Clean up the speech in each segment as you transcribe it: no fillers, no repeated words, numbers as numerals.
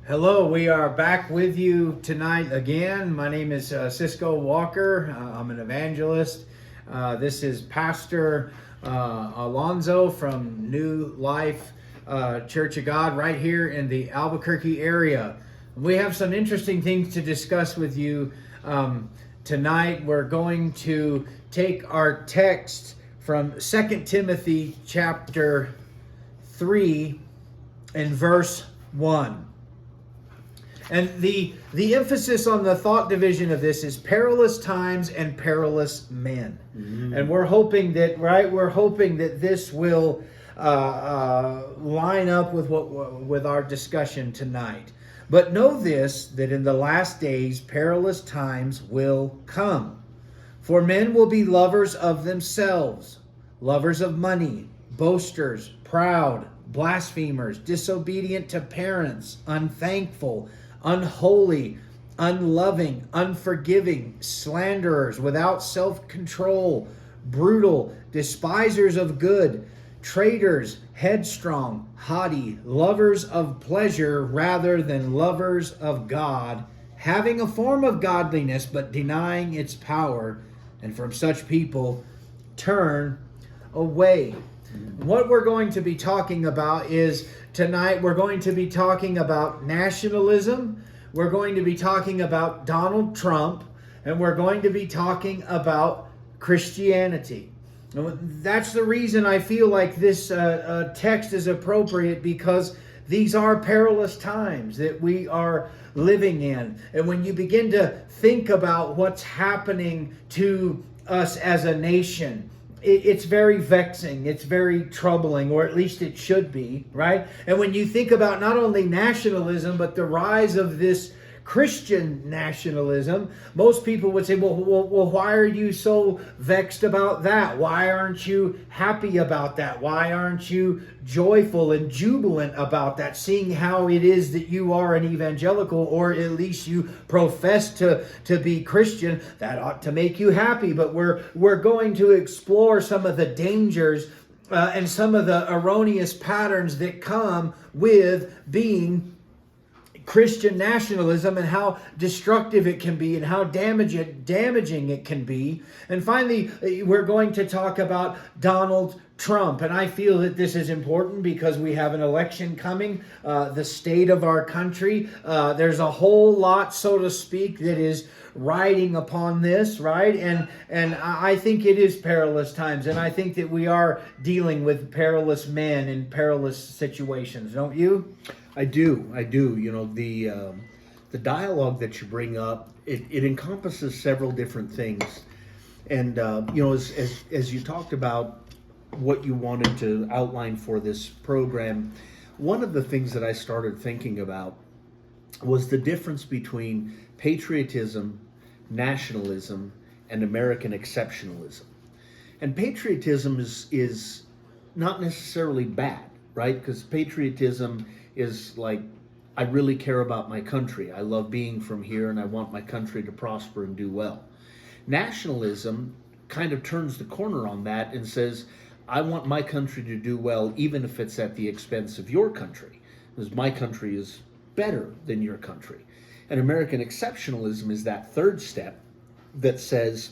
Hello, we are back with you tonight again. My name is Cisco Walker. I'm an evangelist. This is Pastor Alonzo from New Life Church of God right here in the Albuquerque area. We have some interesting things to discuss with you tonight. We're going to take our text from 2 Timothy chapter 3 and verse 1. And the emphasis on the thought division of this is perilous times and perilous men. Mm-hmm. And we're hoping that, we're hoping that this will line up with our discussion tonight. But know this, that in the last days perilous times will come. For men will be lovers of themselves, lovers of money, boasters, proud, blasphemers, disobedient to parents, unthankful, unholy, unloving, unforgiving, slanderers, without self-control, brutal, despisers of good, traitors, headstrong, haughty, lovers of pleasure rather than lovers of God, having a form of godliness but denying its power, and from such people turn away. What we're going to be talking about is tonight we're going to be talking about nationalism, we're going to be talking about Donald Trump, and we're going to be talking about Christianity. That's the reason I feel like this text is appropriate, because these are perilous times that we are living in. And when you begin to think about what's happening to us as a nation, it's very vexing, it's very troubling, or at least it should be, right? And when you think about not only nationalism, but the rise of this Christian nationalism, most people would say, well, why are you so vexed about that? Why aren't you happy about that? Why aren't you joyful and jubilant about that, seeing how it is that you are an evangelical, or at least you profess to be Christian? That ought to make you happy. But we're going to explore some of the dangers and some of the erroneous patterns that come with being Christian nationalism, and how destructive it can be and how damaging it can be. And finally, we're going to talk about Donald Trump. And I feel that this is important because we have an election coming, the state of our country. There's a whole lot, so to speak, that is riding upon this, right? And I think it is perilous times, and I think that we are dealing with perilous men in perilous situations, don't you? I do. You know, the dialogue that you bring up, it encompasses several different things. And you know, as you talked about what you wanted to outline for this program, one of the things that I started thinking about was the difference between patriotism, nationalism, and American exceptionalism. And patriotism is not necessarily bad, right? Because patriotism is like, I really care about my country. I love being from here, and I want my country to prosper and do well. Nationalism kind of turns the corner on that and says, I want my country to do well, even if it's at the expense of your country, because my country is better than your country. And American exceptionalism is that third step that says,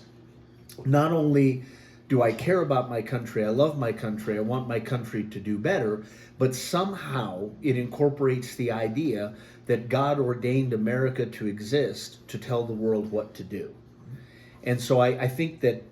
not only do I care about my country, I love my country, I want my country to do better, but somehow it incorporates the idea that God ordained America to exist to tell the world what to do. And so I think that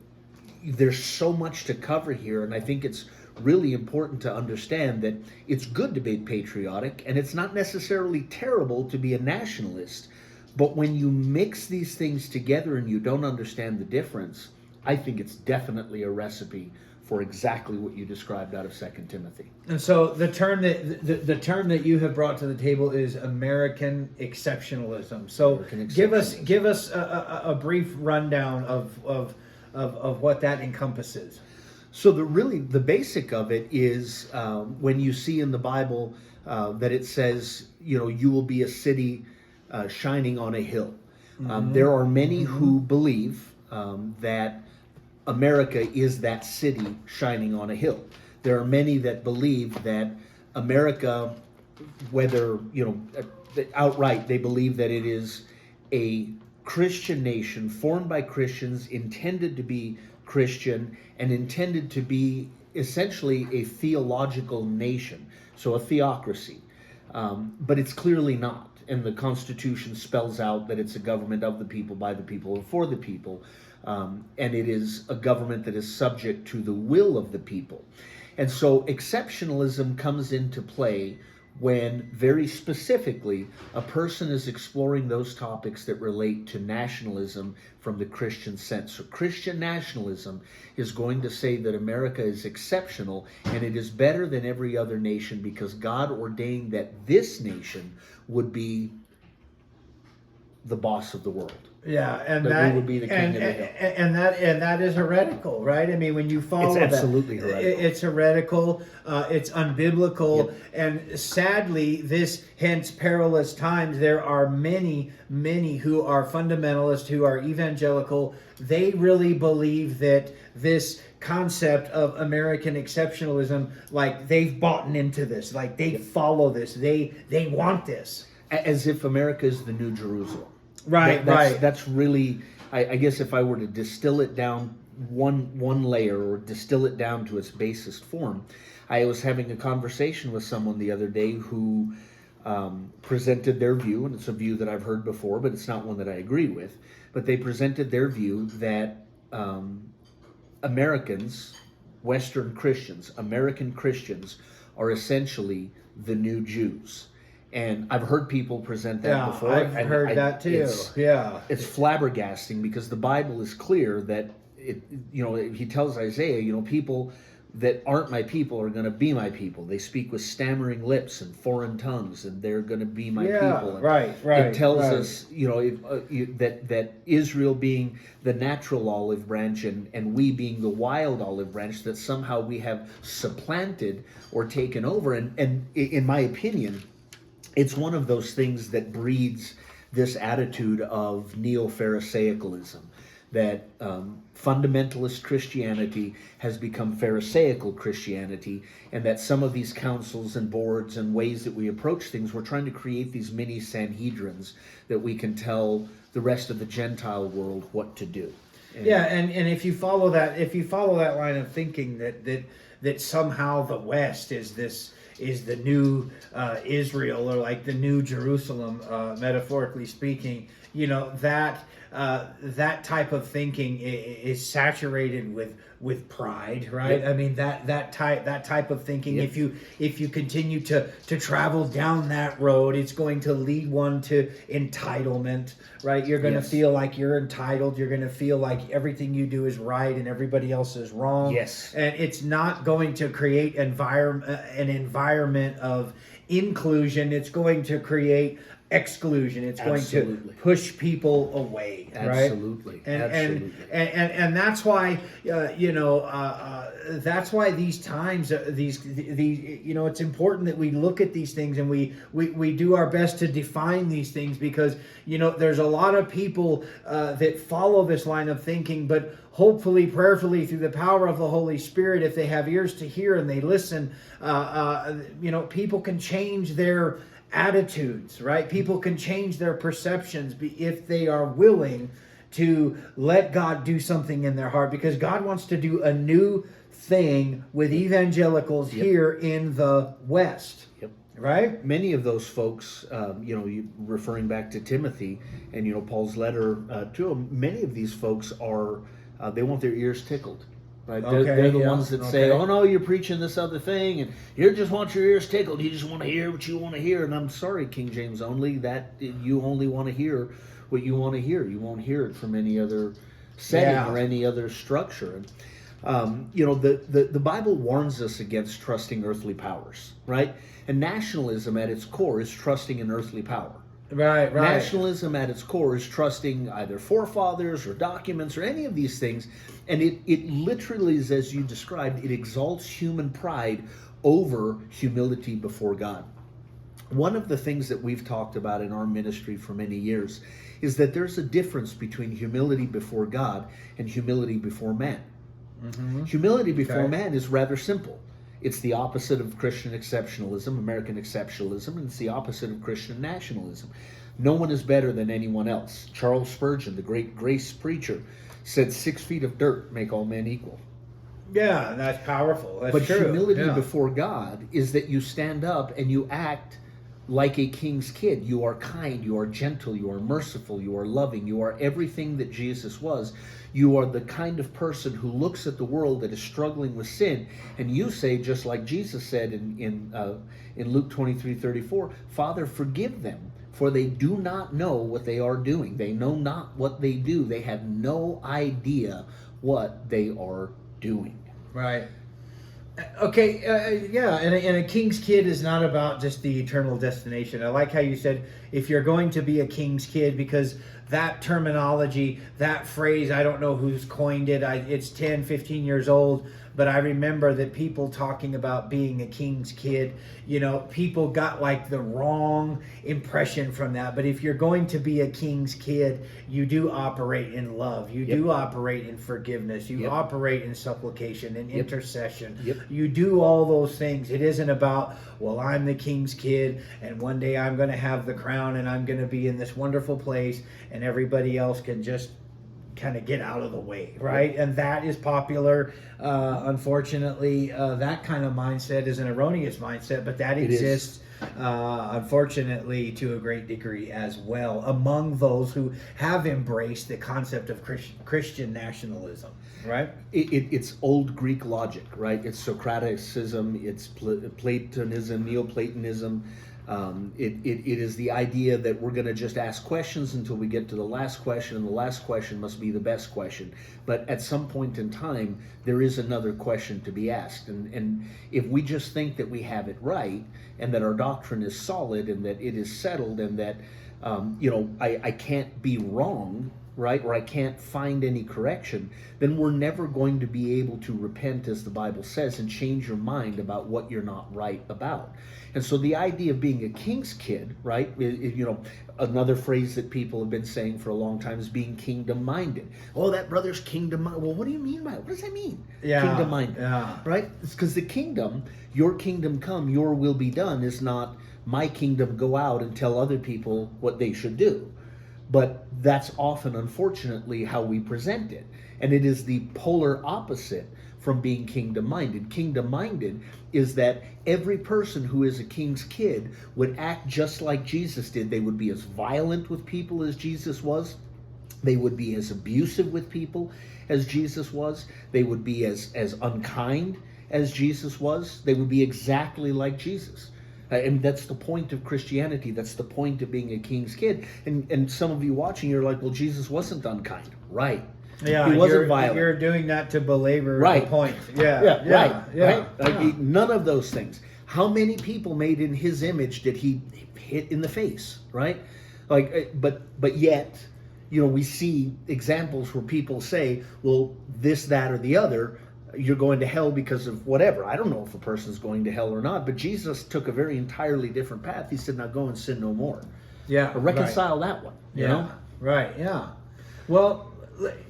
there's so much to cover here, and I think it's really important to understand that it's good to be patriotic, and it's not necessarily terrible to be a nationalist. But when you mix these things together and you don't understand the difference, I think it's definitely a recipe for exactly what you described out of 2 Timothy. And so the term that you have brought to the table is American exceptionalism. So American exceptionalism. give us a brief rundown of what that encompasses. So the basic of it is when you see in the Bible that it says, you know, you will be a city shining on a hill. Mm-hmm. There are many who believe that America is that city shining on a hill. There are many that believe that America whether, outright they believe that it is a Christian nation formed by Christians, intended to be Christian, and intended to be essentially a theological nation, so a theocracy. But it's clearly not. And the Constitution spells out that it's a government of the people, by the people, and for the people. And it is a government that is subject to the will of the people. And so exceptionalism comes into play when, very specifically, a person is exploring those topics that relate to nationalism from the Christian sense. So Christian nationalism is going to say that America is exceptional and it is better than every other nation because God ordained that this nation would be the boss of the world. Yeah, and that we would be the king of the hill. And that is heretical, right? I mean, when you follow it's absolutely heretical. It's heretical. It's unbiblical, Yep. and sadly, hence perilous times. There are many who are fundamentalists, who are evangelical. They really believe that this concept of American exceptionalism, like they've bought into this, like they follow this, they want this, as if America is the New Jerusalem. Right. That's really, I guess, if I were to distill it down one layer, or distill it down to its basest form. I was having a conversation with someone the other day who presented their view, and it's a view that I've heard before, but it's not one that I agree with. But they presented their view that Americans, Western Christians, American Christians, are essentially the new Jews. And I've heard people present that before. I've heard that too. It's flabbergasting because the Bible is clear that he tells Isaiah, people that aren't my people are going to be my people. They speak with stammering lips and foreign tongues, and they're going to be my people. And right. It tells us, that Israel being the natural olive branch and we being the wild olive branch, that somehow we have supplanted or taken over. And in my opinion, it's one of those things that breeds this attitude of neo-Pharisaicalism, that fundamentalist Christianity has become Pharisaical Christianity, and that some of these councils and boards and ways that we approach things, we're trying to create these mini Sanhedrins that we can tell the rest of the Gentile world what to do. And if you follow that line of thinking that somehow the West is the new Israel, or like the new Jerusalem, metaphorically speaking, that type of thinking is saturated with pride, right? Yep. I mean that type of thinking. Yep. If you continue to travel down that road, it's going to lead one to entitlement, right? You're going to feel like you're entitled. You're going to feel like everything you do is right and everybody else is wrong. Yes, and it's not going to create an environment of inclusion. It's going to create exclusion. It's going to push people away, right? Absolutely. And that's why that's why these times, these it's important that we look at these things and we do our best to define these things, because there's a lot of people that follow this line of thinking, but hopefully, prayerfully, through the power of the Holy Spirit, if they have ears to hear and they listen, people can change their attitudes, right? People can change their perceptions if they are willing to let God do something in their heart, because God wants to do a new thing with evangelicals here in the West. Yep. Right? Many of those folks, you referring back to Timothy and Paul's letter to him, many of these folks are they want their ears tickled. Right? They're the ones that say, "Oh no, you're preaching this other thing, and you just want your ears tickled. You just want to hear what you want to hear." And I'm sorry, King James only, that you only want to hear what you want to hear. You won't hear it from any other setting or any other structure. And the Bible warns us against trusting earthly powers, right? And nationalism at its core is trusting in earthly power. Right. Nationalism at its core is trusting either forefathers or documents or any of these things. And it literally is, as you described, it exalts human pride over humility before God. One of the things that we've talked about in our ministry for many years is that there's a difference between humility before God and humility before man. Mm-hmm. Humility before man is rather simple. It's the opposite of Christian exceptionalism, American exceptionalism, and it's the opposite of Christian nationalism. No one is better than anyone else. Charles Spurgeon, the great grace preacher, said 6 feet of dirt make all men equal. Yeah, that's powerful. That's but true. humility Yeah. before God is that you stand up and you act like a king's kid. You are kind, you are gentle, you are merciful, you are loving, you are everything that Jesus was. You are the kind of person who looks at the world that is struggling with sin, and you say, just like Jesus said in Luke 23:34, Father, forgive them, for they do not know what they are doing. They know not what they do. They have no idea what they are doing. Right. Okay, yeah, and a king's kid is not about just the eternal destination. I like how you said, if you're going to be a king's kid, because that terminology, that phrase, I don't know who's coined it. It's 10, 15 years old, but I remember that people talking about being a king's kid, you know, people got like the wrong impression from that. But if you're going to be a king's kid, you do operate in love. You do operate in forgiveness. You operate in supplication and intercession. You do all those things. It isn't about, well, I'm the king's kid, and one day I'm going to have the crown, and I'm going to be in this wonderful place, and everybody else can just kind of get out of the way, right? And that is popular. Unfortunately, that kind of mindset is an erroneous mindset, but that exists, unfortunately, to a great degree as well among those who have embraced the concept of Christian nationalism, right? It's old Greek logic, right? It's Socraticism, it's Platonism, Neoplatonism. It is the idea that we're going to just ask questions until we get to the last question, and the last question must be the best question. But at some point in time, there is another question to be asked. And if we just think that we have it right, and that our doctrine is solid, and that it is settled, and that, I can't be wrong, right, or I can't find any correction, then we're never going to be able to repent, as the Bible says, and change your mind about what you're not right about. And so the idea of being a king's kid, right, another phrase that people have been saying for a long time is being kingdom-minded. Oh, that brother's kingdom-minded. Well, what do you mean by it? What does that mean? Yeah, kingdom-minded, right? It's because the kingdom, your kingdom come, your will be done, is not my kingdom go out and tell other people what they should do. But that's often, unfortunately, how we present it. And it is the polar opposite from being kingdom-minded. Kingdom-minded is that every person who is a king's kid would act just like Jesus did. They would be as violent with people as Jesus was. They would be as abusive with people as Jesus was. They would be as unkind as Jesus was. They would be exactly like Jesus. And that's the point of Christianity. That's the point of being a king's kid. And some of you watching, you're like, well, Jesus wasn't unkind. Right. Yeah, he wasn't violent. You're doing that to belabor the point. Right. None of those things. How many people made in his image did he hit in the face? Right. But yet, we see examples where people say, well, this, that, or the other, you're going to hell because of whatever. I don't know if a person's going to hell or not, but Jesus took a very entirely different path. He said, now go and sin no more. Yeah. Or reconcile that one. You know? Right. Yeah. Well,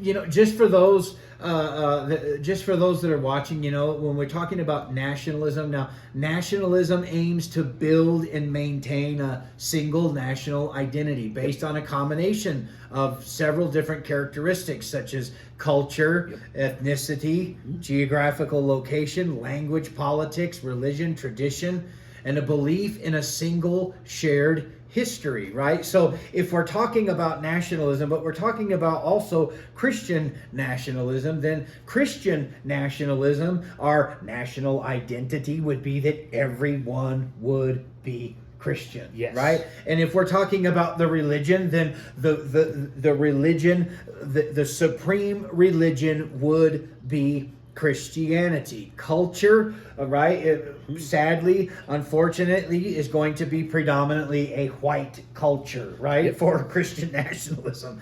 just for those that are watching, when we're talking about nationalism, now nationalism aims to build and maintain a single national identity based on a combination of several different characteristics such as culture, ethnicity, geographical location, language, politics, religion, tradition, and a belief in a single shared history, right? So if we're talking about nationalism, but we're talking about also Christian nationalism, then Christian nationalism, our national identity would be that everyone would be Christian, right? And if we're talking about the religion, then the religion, the supreme religion would be Christianity. Culture, right, sadly, unfortunately, is going to be predominantly a white culture, right, for Christian nationalism.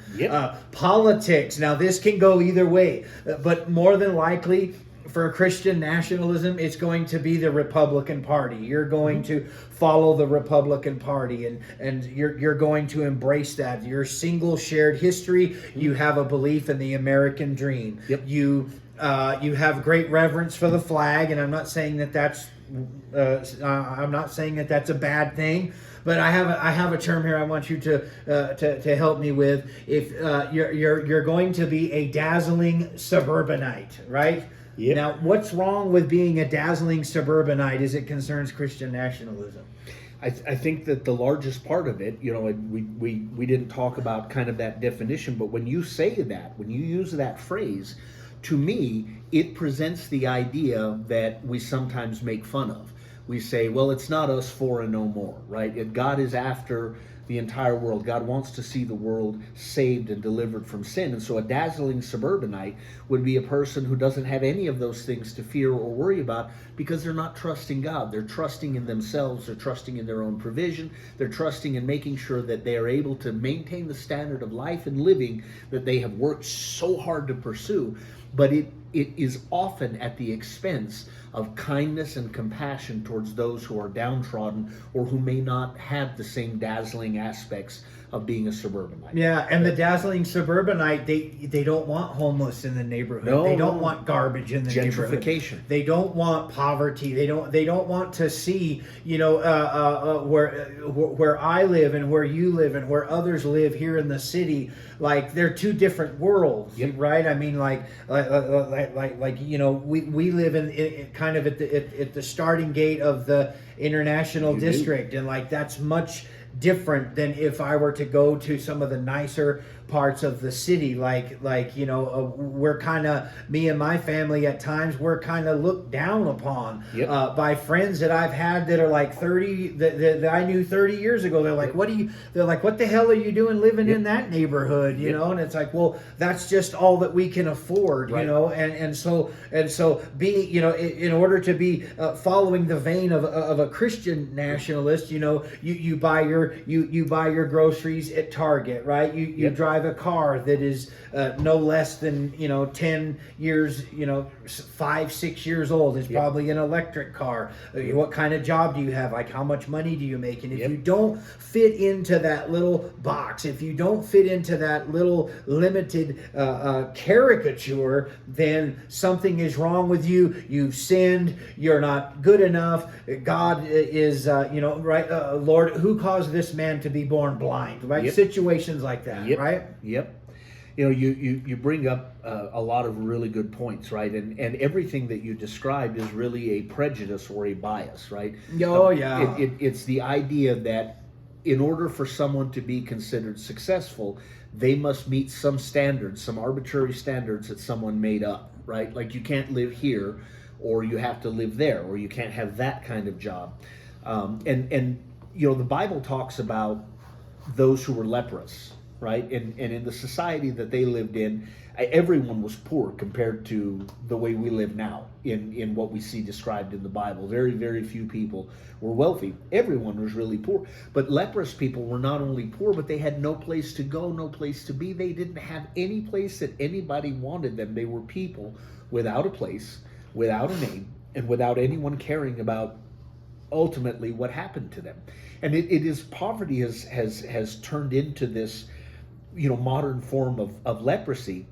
Politics, now this can go either way, but more than likely, for Christian nationalism, it's going to be the Republican Party. You're going to follow the Republican Party, and you're going to embrace that. Your single shared history, you have a belief in the American dream. You You have great reverence for the flag, and I'm not saying that that's a bad thing. But I have a term here I want you to help me with. If you're going to be a dazzling suburbanite, right? Yep. Now, what's wrong with being a dazzling suburbanite as it concerns Christian nationalism? I think that the largest part of it, we didn't talk about kind of that definition, but when you say that, when you use that phrase, to me, it presents the idea that we sometimes make fun of. We say, well, it's not us four and no more, right? God is after the entire world. God wants to see the world saved and delivered from sin. And so a dazzling suburbanite would be a person who doesn't have any of those things to fear or worry about because they're not trusting God. They're trusting in themselves. They're trusting in their own provision. They're trusting in making sure that they are able to maintain the standard of life and living that they have worked so hard to pursue. But it is often at the expense of kindness and compassion towards those who are downtrodden or who may not have the same dazzling aspects of being a suburbanite. Yeah, and the dazzling suburbanite, they don't want homeless in the neighborhood. No, they don't want garbage in the neighborhood. Gentrification. They don't want poverty. They don't want to see, where I live and where you live and where others live here in the city. Like they're two different worlds, Yep. right? I mean, we live in kind of at the starting gate of the international district, and like that's much different than if I were to go to some of the nicer parts of the city. We're kind of, me and my family at times, we're kind of looked down upon by friends that I've had that are like 30 that I knew 30 years ago. They're like, they're like, what the hell are you doing living in that neighborhood? You know, and it's like, well, that's just all that we can afford, right. and so being, in order to be following the vein of a Christian nationalist, you buy your groceries at Target, right? You drive a car that is no less than 10 years, 5-6 years old. It's probably an electric car. What kind of job do you have? Like, how much money do you make? And if you don't fit into that little box, if you don't fit into that little limited caricature, then something is wrong with you. You've sinned. You're not good enough. God is, right? Lord, who caused this man to be born blind? Right? Situations like that, right? Yep. You bring up a lot of really good points, right? And everything that you described is really a prejudice or a bias, right? Oh, yeah. It's the idea that in order for someone to be considered successful, they must meet some standards, some arbitrary standards that someone made up, right? Like you can't live here, or you have to live there, or you can't have that kind of job. And the Bible talks about those who were leprous, right? And in the society that they lived in, everyone was poor compared to the way we live now in what we see described in the Bible. Very, very few people were wealthy. Everyone was really poor. But leprous people were not only poor, but they had no place to go, no place to be. They didn't have any place that anybody wanted them. They were people without a place, without a name, and without anyone caring about ultimately what happened to them. And it is poverty has turned into this modern form of leprosy.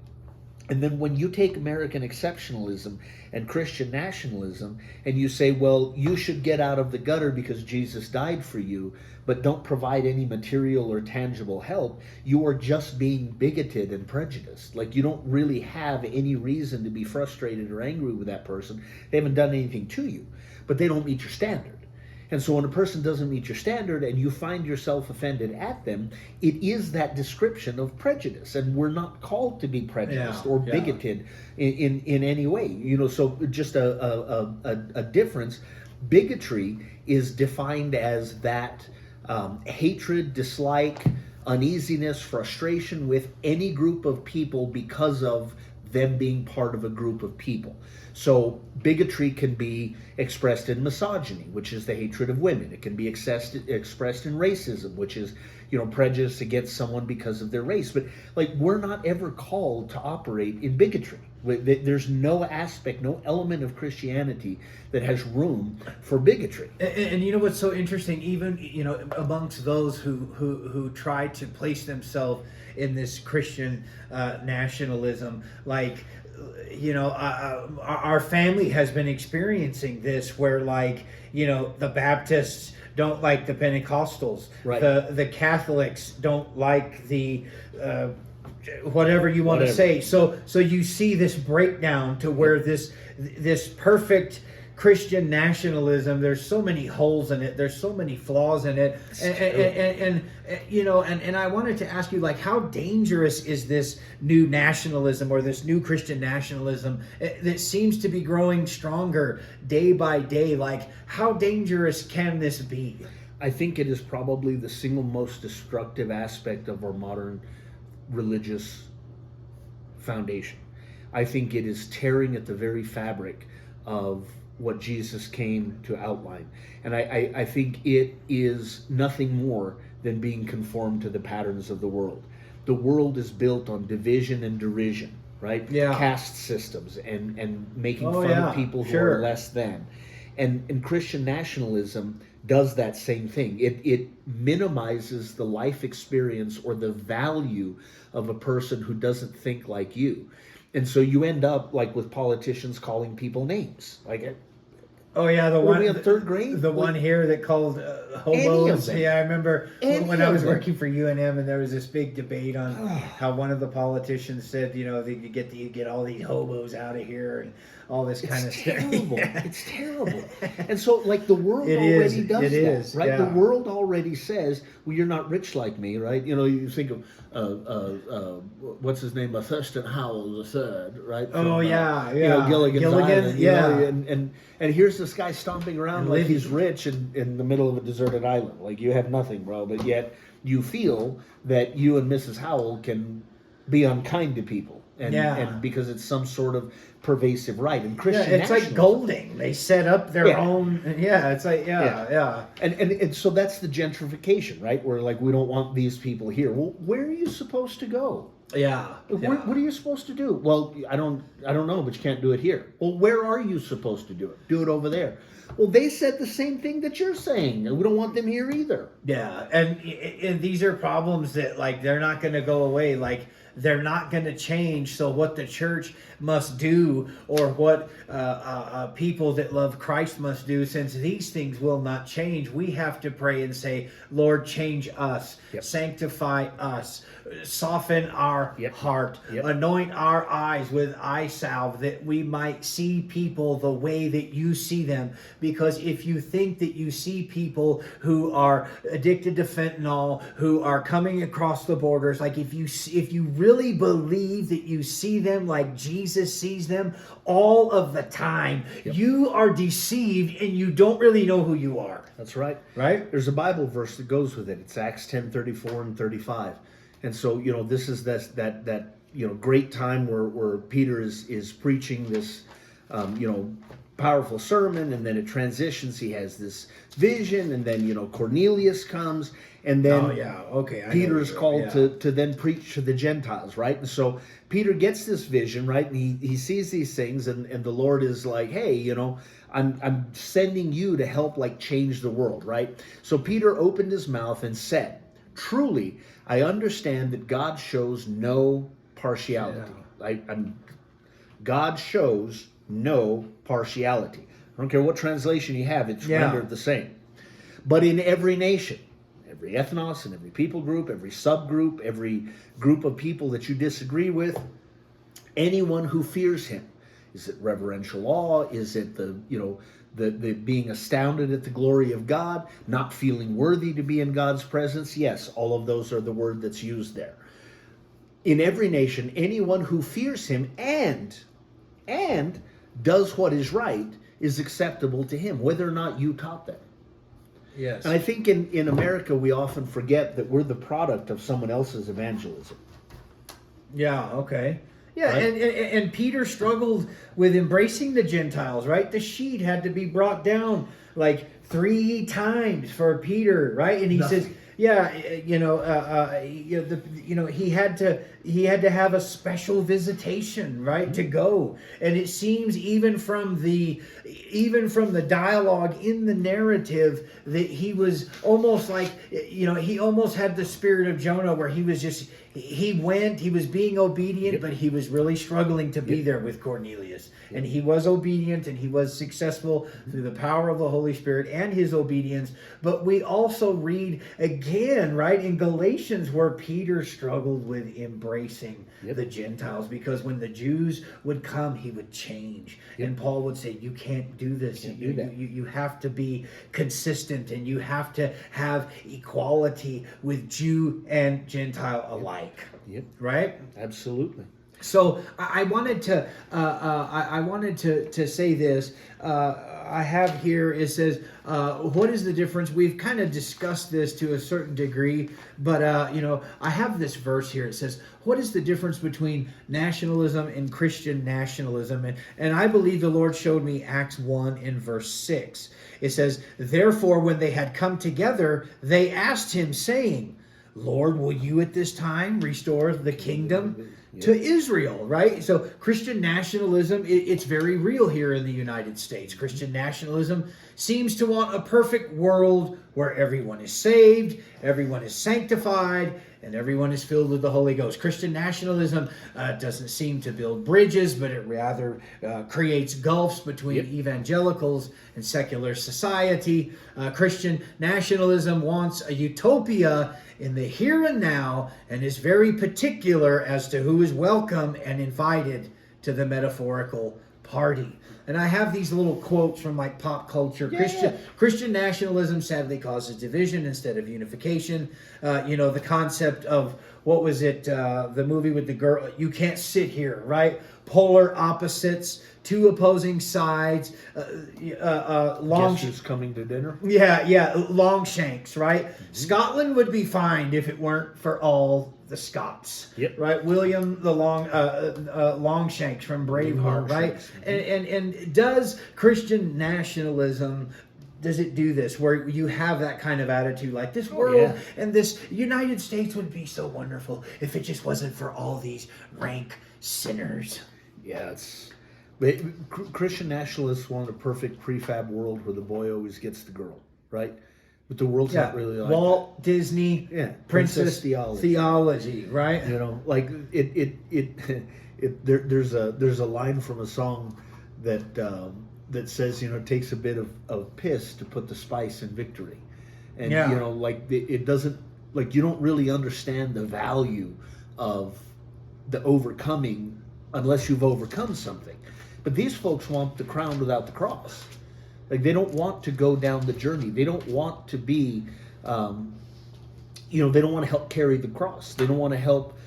And then when you take American exceptionalism and Christian nationalism and you say, well, you should get out of the gutter because Jesus died for you, but don't provide any material or tangible help, you are just being bigoted and prejudiced. Like you don't really have any reason to be frustrated or angry with that person. They haven't done anything to you, but they don't meet your standard. And so when a person doesn't meet your standard and you find yourself offended at them, it is that description of prejudice. And we're not called to be prejudiced or bigoted in any way. So just a difference. Bigotry is defined as that hatred, dislike, uneasiness, frustration with any group of people because of them being part of a group of people. So bigotry can be expressed in misogyny, which is the hatred of women. It can be expressed in racism, which is, prejudice against someone because of their race. But we're not ever called to operate in bigotry. There's no aspect, no element of Christianity that has room for bigotry. And you know what's so interesting, even amongst those who try to place themselves in this Christian nationalism, like our family has been experiencing this where, like, the Baptists don't like the Pentecostals, Right. the Catholics don't like the whatever you want to Whatever. say. So you see this breakdown to where this perfect Christian nationalism, there's so many holes in it, there's so many flaws in it, and I wanted to ask you, like, how dangerous is this new nationalism, or this new Christian nationalism that seems to be growing stronger day by day? Like, how dangerous can this be? I think it is probably the single most destructive aspect of our modern religious foundation. I think it is tearing at the very fabric of what Jesus came to outline. And I think it is nothing more than being conformed to the patterns of the world. The world is built on division and derision, right? Yeah. Caste systems and making fun yeah, of people who sure. are less than. And Christian nationalism does that same thing. It minimizes the life experience or the value of a person who doesn't think like you. And so you end up like with politicians calling people names. Like, oh yeah, the were one we in third grade? the one here that called Any of hobos. them. Yeah, I remember Any when I of was them. working for UNM, and there was this big debate on how one of the politicians said, that you get all these hobos out of here and all this kind of stuff. Terrible. It's terrible. And so, like, the world It already is. does It that, is, right? yeah. The world already says, well, you're not rich like me, right? You think of, what's his name? Thurston Howell III, right? Oh, yeah. Gilligan's Gilligan, Island, yeah. and here's this guy stomping around And like living. he's rich in the middle of a deserted island. Like, you have nothing, bro, but yet you feel that you and Mrs. Howell can be unkind to people. And because it's some sort of pervasive right. And Christian It's like nationalism, Golding. They set up their own. Yeah, it's like yeah. And so that's the gentrification, right? Where, like, we don't want these people here. Well, where are you supposed to go? Yeah. What are you supposed to do? Well, I don't know, but you can't do it here. Well, where are you supposed to do it? Do it over there. Well, they said the same thing that you're saying. We don't want them here either. Yeah, and these are problems that, like, they're not going to go away. Like, they're not going to change. So what the church must do, or what people that love Christ must do, since these things will not change, we have to pray and say, Lord, change us, sanctify us, soften our heart, anoint our eyes with eye salve, that we might see people the way that you see them. Because if you think that you see people who are addicted to fentanyl, who are coming across the borders, like, if you really believe that you see them like Jesus sees them all of the time, you are deceived and you don't really know who you are. That's right. Right? There's a Bible verse that goes with it. It's Acts 10:34 and 35. And so, this is that great time where Peter is preaching this, powerful sermon, and then it transitions. He has this vision, and then, Cornelius comes, and then Peter is called to then preach to the Gentiles, right? And so Peter gets this vision, right? And he sees these things, and the Lord is like, hey, I'm sending you to help, like, change the world, right? So Peter opened his mouth and said, truly, I understand that God shows no partiality. God shows no partiality. I don't care what translation you have, it's rendered the same. But in every nation, every ethnos and every people group, every subgroup, every group of people that you disagree with, anyone who fears him. Is it reverential awe? Is it the being astounded at the glory of God, not feeling worthy to be in God's presence? Yes, all of those are the word that's used there. In every nation, anyone who fears him and does what is right is acceptable to him, whether or not you taught them. Yes. And I think in America, we often forget that we're the product of someone else's evangelism. Yeah, okay. Yeah, Right? and Peter struggled with embracing the Gentiles, right? The sheet had to be brought down like 3 times for Peter, right? And he says, Yeah, he had to have a special visitation, right, to go. And it seems even from the dialogue in the narrative that he was almost like, he almost had the spirit of Jonah, where he was being obedient, but he was really struggling to be there with Cornelius. And he was obedient, and he was successful through the power of the Holy Spirit and his obedience. But we also read again, right, in Galatians, where Peter struggled with embracing the Gentiles, because when the Jews would come, he would change. And Paul would say, you can't do this. You have to be consistent, and you have to have equality with Jew and Gentile alike. Right? Absolutely. So I wanted to say this. I have here, it says, what is the difference? We've kind of discussed this to a certain degree, but I have this verse here. It says, what is the difference between nationalism and Christian nationalism? And I believe the Lord showed me Acts 1 in verse 6. It says, therefore, when they had come together, they asked him, saying, Lord, will you at this time restore the kingdom to Israel, right? So Christian nationalism, it's very real here in the United States. Christian nationalism seems to want a perfect world where everyone is saved, everyone is sanctified, and everyone is filled with the Holy Ghost. Christian nationalism doesn't seem to build bridges, but it rather creates gulfs between evangelicals and secular society. Christian nationalism wants a utopia in the here and now, and is very particular as to who is welcome and invited to the metaphorical party. And I have these little quotes from like pop culture. Christian nationalism sadly causes division instead of unification. The concept of, what was it, the movie with the girl, you can't sit here, right? Polar opposites, two opposing sides, Guess who's coming to dinner? Longshanks, right? Scotland would be fine if it weren't for all the Scots, right? William the Longshanks from Braveheart, right? And does Christian nationalism, does it do this, where you have that kind of attitude, like this world and this United States would be so wonderful if it just wasn't for all these rank sinners? But Christian nationalists want a perfect prefab world where the boy always gets the girl, right? But the world's not really like Walt Disney, princess theology, right? Like there's a line from a song that says, it takes a bit of piss to put the spice in victory, and it doesn't, like, you don't really understand the value of the overcoming unless you've overcome something. But these folks want the crown without the cross. Like, they don't want to go down the journey. They don't want to be, they don't want to help carry the cross. They don't want to help,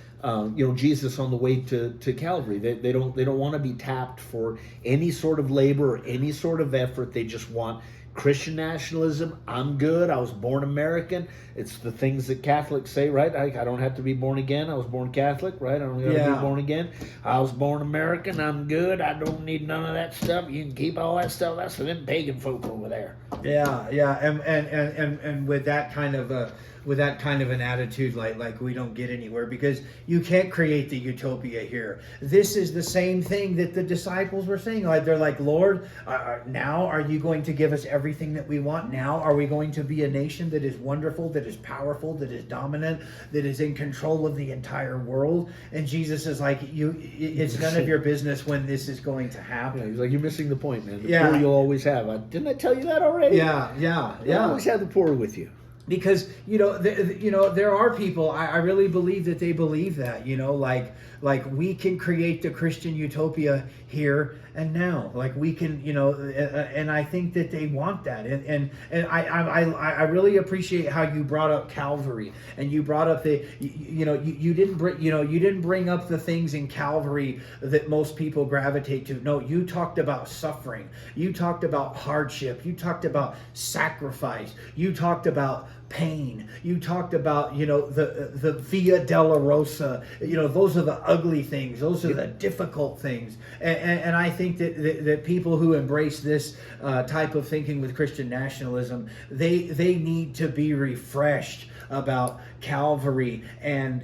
Jesus on the way to Calvary. They don't want to be tapped for any sort of labor or any sort of effort. They just want Christian nationalism. I'm good. I was born American. It's the things that Catholics say, right? I don't have to be born again. I was born Catholic, right? I don't have to be born again. I was born American. I'm good. I don't need none of that stuff. You can keep all that stuff. That's for them pagan folk over there. And with that kind of an attitude, like we don't get anywhere, because you can't create the utopia here. This is the same thing that the disciples were saying. Like, they're like, Lord, now are you going to give us everything that we want? Now are we going to be a nation that is wonderful, that is powerful, that is dominant, that is in control of the entire world? And Jesus is like, it's none of your business when this is going to happen. He's like, you're missing the point, man. The poor you'll always have. Didn't I tell you that already? You always have the poor with you. Because there are people, I really believe that they believe that, like we can create the Christian utopia here and now, like we can, and I think that they want that, and I really appreciate how you brought up Calvary, and you brought up you didn't bring up the things in Calvary that most people gravitate to. No, you talked about suffering, you talked about hardship, you talked about sacrifice, you talked about pain. You talked about, the Via Dolorosa. Those are the ugly things. Those are the difficult things. And I think that people who embrace this type of thinking with Christian nationalism, they need to be refreshed about Calvary and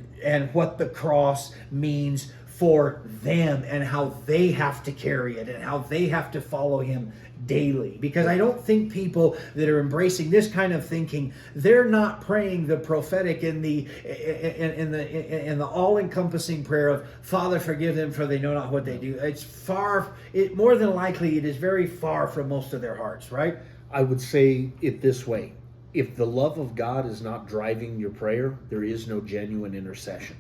what the cross means for them, and how they have to carry it, and how they have to follow him daily. Because I don't think people that are embracing this kind of thinking, they're not praying the prophetic in the all-encompassing prayer of, Father, forgive them, for they know not what they do. More than likely it is very far from most of their hearts, right? I would say it this way: if the love of God is not driving your prayer, there is no genuine intercession.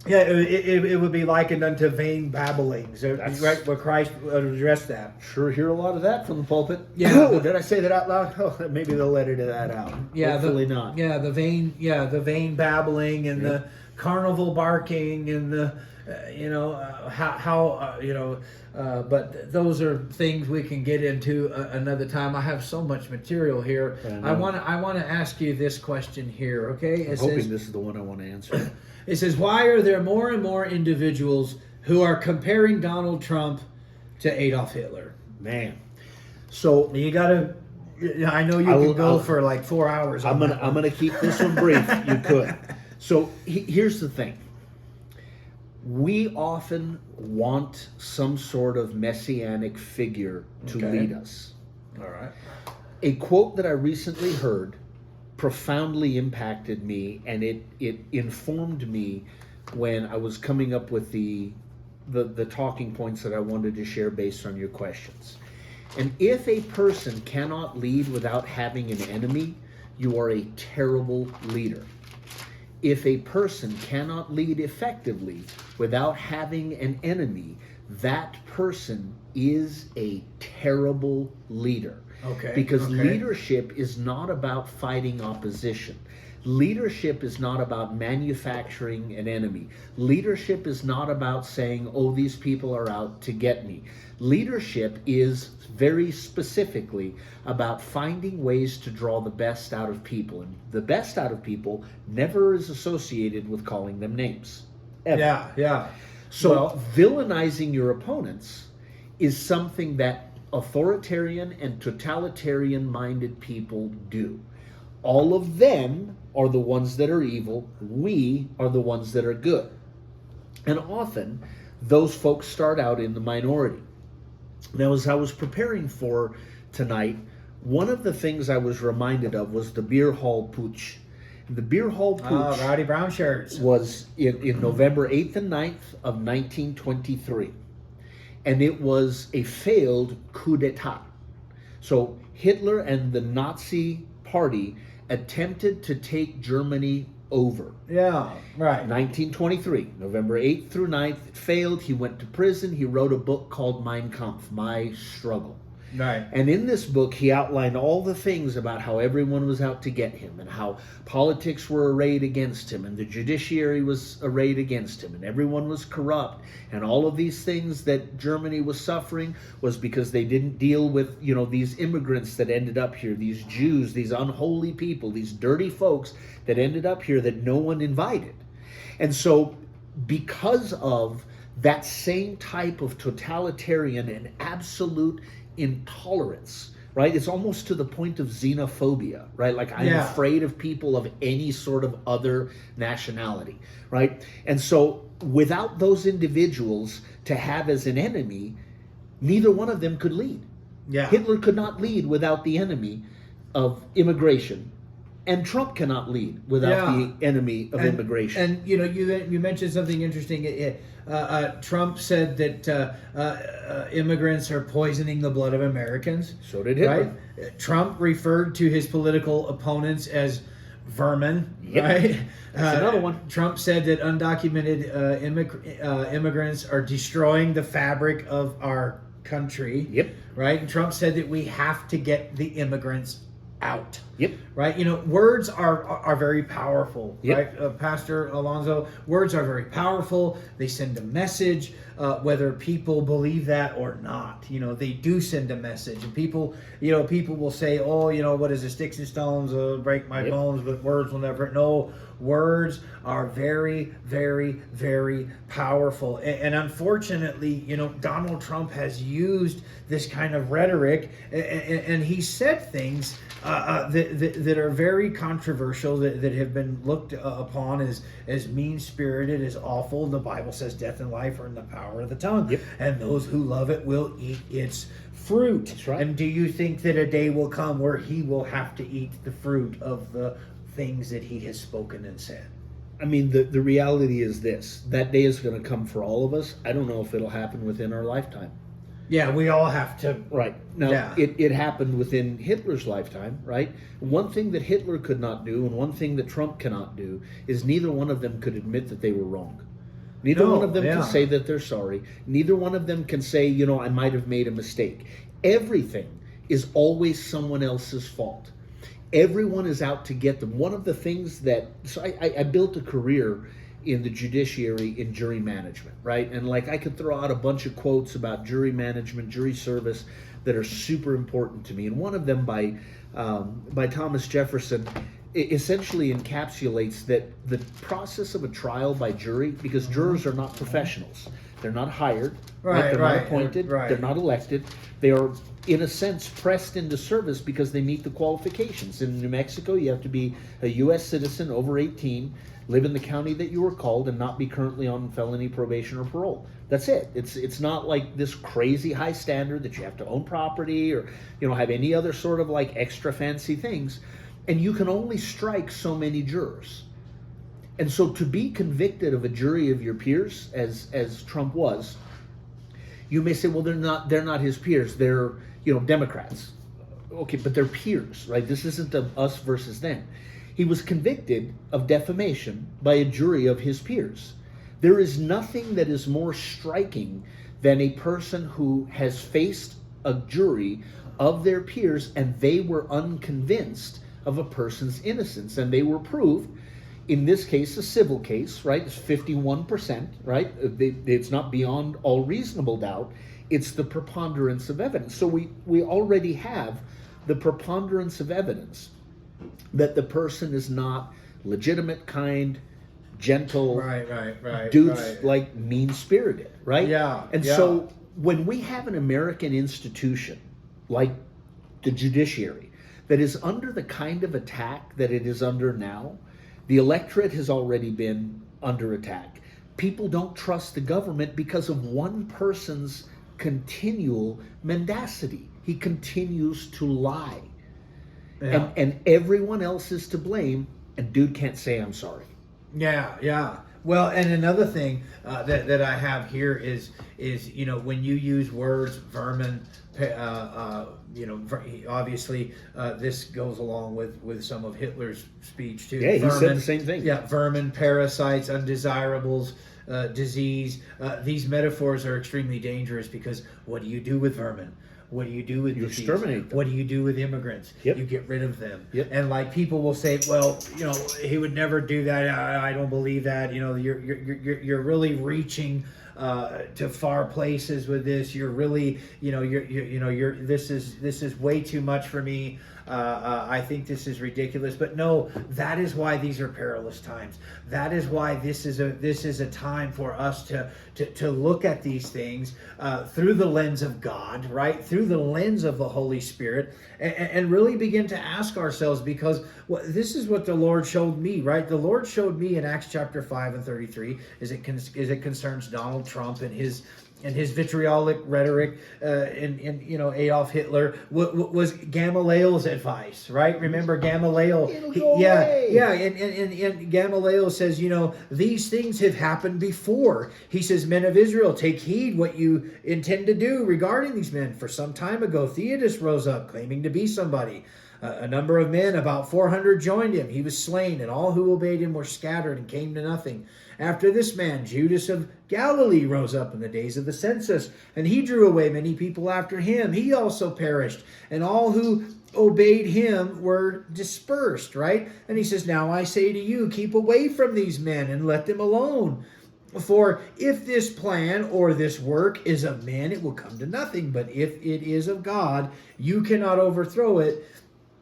Yeah, it would be likened unto vain babblings, right? Where Christ addressed that. Sure hear a lot of that from the pulpit. Yeah. Oh, did I say that out loud? Oh, maybe they'll edit that out. Yeah, hopefully not. Yeah, the vain babbling and the carnival barking and the, but those are things we can get into another time. I have so much material here. I want to ask you this question here, okay? I'm hoping this is the one I want to answer. It says, why are there more and more individuals who are comparing Donald Trump to Adolf Hitler? Man, so you gotta. I know you can go for like 4 hours. I'm gonna keep this one brief. You could. So here's the thing. We often want some sort of messianic figure to lead us. All right. A quote that I recently heard profoundly impacted me, and it informed me when I was coming up with the talking points that I wanted to share based on your questions. And if a person cannot lead without having an enemy, you are a terrible leader. If a person cannot lead effectively without having an enemy, that person is a terrible leader. Okay. Because leadership is not about fighting opposition. Leadership is not about manufacturing an enemy. Leadership is not about saying, oh, these people are out to get me. Leadership is very specifically about finding ways to draw the best out of people. And the best out of people never is associated with calling them names. Ever. Yeah. So villainizing your opponents is something that authoritarian and totalitarian minded people do. All of them are the ones that are evil. We are the ones that are good. And often those folks start out in the minority. Now, as I was preparing for tonight, one of the things I was reminded of was the beer hall putsch. The beer hall putsch Rowdy Brown shirts was in November 8th and 9th of 1923. And it was a failed coup d'etat. So Hitler and the Nazi party attempted to take Germany over. Yeah, right. 1923, November 8th through 9th, it failed. He went to prison. He wrote a book called Mein Kampf, My Struggle. Right. And in this book, he outlined all the things about how everyone was out to get him, and how politics were arrayed against him, and the judiciary was arrayed against him, and everyone was corrupt. And all of these things that Germany was suffering was because they didn't deal with, these immigrants that ended up here, these Jews, these unholy people, these dirty folks that ended up here that no one invited. And so because of that same type of totalitarian and absolute intolerance, right? It's almost to the point of xenophobia, right? Like I'm afraid of people of any sort of other nationality, right? And so without those individuals to have as an enemy, neither one of them could lead. Yeah. Hitler could not lead without the enemy of immigration, and Trump cannot lead without the enemy of immigration. And you mentioned something interesting. Trump said that immigrants are poisoning the blood of Americans. So did Hitler. Right? Trump referred to his political opponents as vermin. Yep. Right? That's another one. Trump said that undocumented immigrants are destroying the fabric of our country. Yep. Right? And Trump said that we have to get the immigrants out. Yep. Right? Words are very powerful. Yep. Right? Pastor Alonzo, words are very powerful. They send a message, whether people believe that or not. They do send a message. And people will say, oh, what is it? Sticks and stones will break my Yep. bones, but words will never. No, words are very, very, very powerful. And unfortunately, Donald Trump has used this kind of rhetoric, and he said things that are very controversial, that have been looked upon as mean-spirited, as awful. The Bible says death and life are in the power of the tongue. Yep. And those who love it will eat its fruit. That's right. And do you think that a day will come where he will have to eat the fruit of the things that he has spoken and said? I mean, the reality is this. That day is going to come for all of us. I don't know if it'll happen within our lifetime. Yeah, we all have to. Right. Now, Yeah. it happened within Hitler's lifetime, right? One thing that Hitler could not do and one thing that Trump cannot do is neither one of them could admit that they were wrong. Neither one of them can say that they're sorry. Neither one of them can say, I might have made a mistake. Everything is always someone else's fault. Everyone is out to get them. One of the things so I built a career in the judiciary in jury management, right? And I could throw out a bunch of quotes about jury management, jury service that are super important to me. And one of them by Thomas Jefferson essentially encapsulates that the process of a trial by jury, because jurors are not professionals. They're not hired. Right, they're right, not appointed. right. They're not elected. They are, in a sense, pressed into service because they meet the qualifications. In New Mexico, you have to be a U.S. citizen over 18, live in the county that you were called, and not be currently on felony probation or parole. That's it. It's not like this crazy high standard that you have to own property or have any other sort of extra fancy things. And you can only strike so many jurors. And so to be convicted of a jury of your peers, as Trump was, you may say, well, they're not his peers. They're Democrats. Okay, but they're peers, right? This isn't us versus them. He was convicted of defamation by a jury of his peers. There is nothing that is more striking than a person who has faced a jury of their peers and they were unconvinced of a person's innocence, and they were proved. In this case, a civil case, right? It's 51%, right? It's not beyond all reasonable doubt. It's the preponderance of evidence. So we already have the preponderance of evidence that the person is not legitimate, kind, gentle, right, dudes mean-spirited, right? Yeah. And so when we have an American institution like the judiciary that is under the kind of attack that it is under now, the electorate has already been under attack. People don't trust the government because of one person's continual mendacity. He continues to lie. Yeah. And everyone else is to blame, and dude can't say I'm sorry. Yeah. Well, and another thing that I have here is when you use words, vermin, obviously this goes along with some of Hitler's speech too. Yeah, he vermin, said the same thing. Yeah, vermin, parasites, undesirables, disease. These metaphors are extremely dangerous because what do you do with vermin? What do you do with disease? Exterminate them. What do you do with immigrants? Yep. You get rid of them. Yep. And people will say, well, he would never do that. I don't believe that. You're really reaching to far places with this. You're really, this is way too much for me. I think this is ridiculous. But no, that is why these are perilous times. That is why this is a time for us to look at these things through the lens of God, right? Through the lens of the Holy Spirit, and really begin to ask ourselves, because this is what the Lord showed me, right? The Lord showed me in Acts chapter 5 and 33 as it concerns Donald Trump and his vitriolic rhetoric, and Adolf Hitler was Gamaliel's advice, right? Remember Gamaliel? And Gamaliel says, these things have happened before. He says, men of Israel, take heed what you intend to do regarding these men. For some time ago, Theodos rose up, claiming to be somebody. A number of men, about 400, joined him. He was slain, and all who obeyed him were scattered and came to nothing. After this man, Judas of Galilee rose up in the days of the census, and he drew away many people after him. He also perished, and all who obeyed him were dispersed, right? And he says, now I say to you, keep away from these men and let them alone. For if this plan or this work is of men, it will come to nothing. But if it is of God, you cannot overthrow it,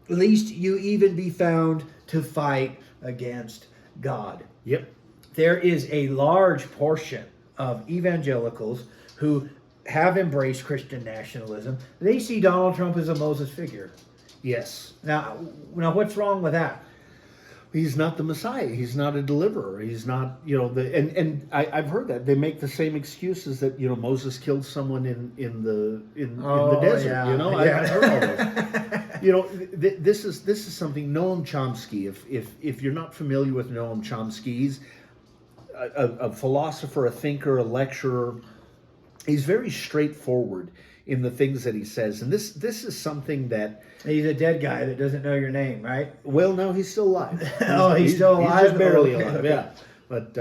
lest you even be found to fight against God. Yep. There is a large portion of evangelicals who have embraced Christian nationalism. They see Donald Trump as a Moses figure. Yes. Now what's wrong with that? He's not the Messiah. He's not a deliverer. He's not, I've heard that they make the same excuses that Moses killed someone in the desert. Yeah. I've heard all this. This is something. Noam Chomsky. If you're not familiar with Noam Chomsky, he's a philosopher, a thinker, a lecturer. He's very straightforward in the things that he says, and this is something that he's a dead guy that doesn't know your name, right? Well, no, he's still alive. He's still alive. He's just barely Okay. alive. Yeah, but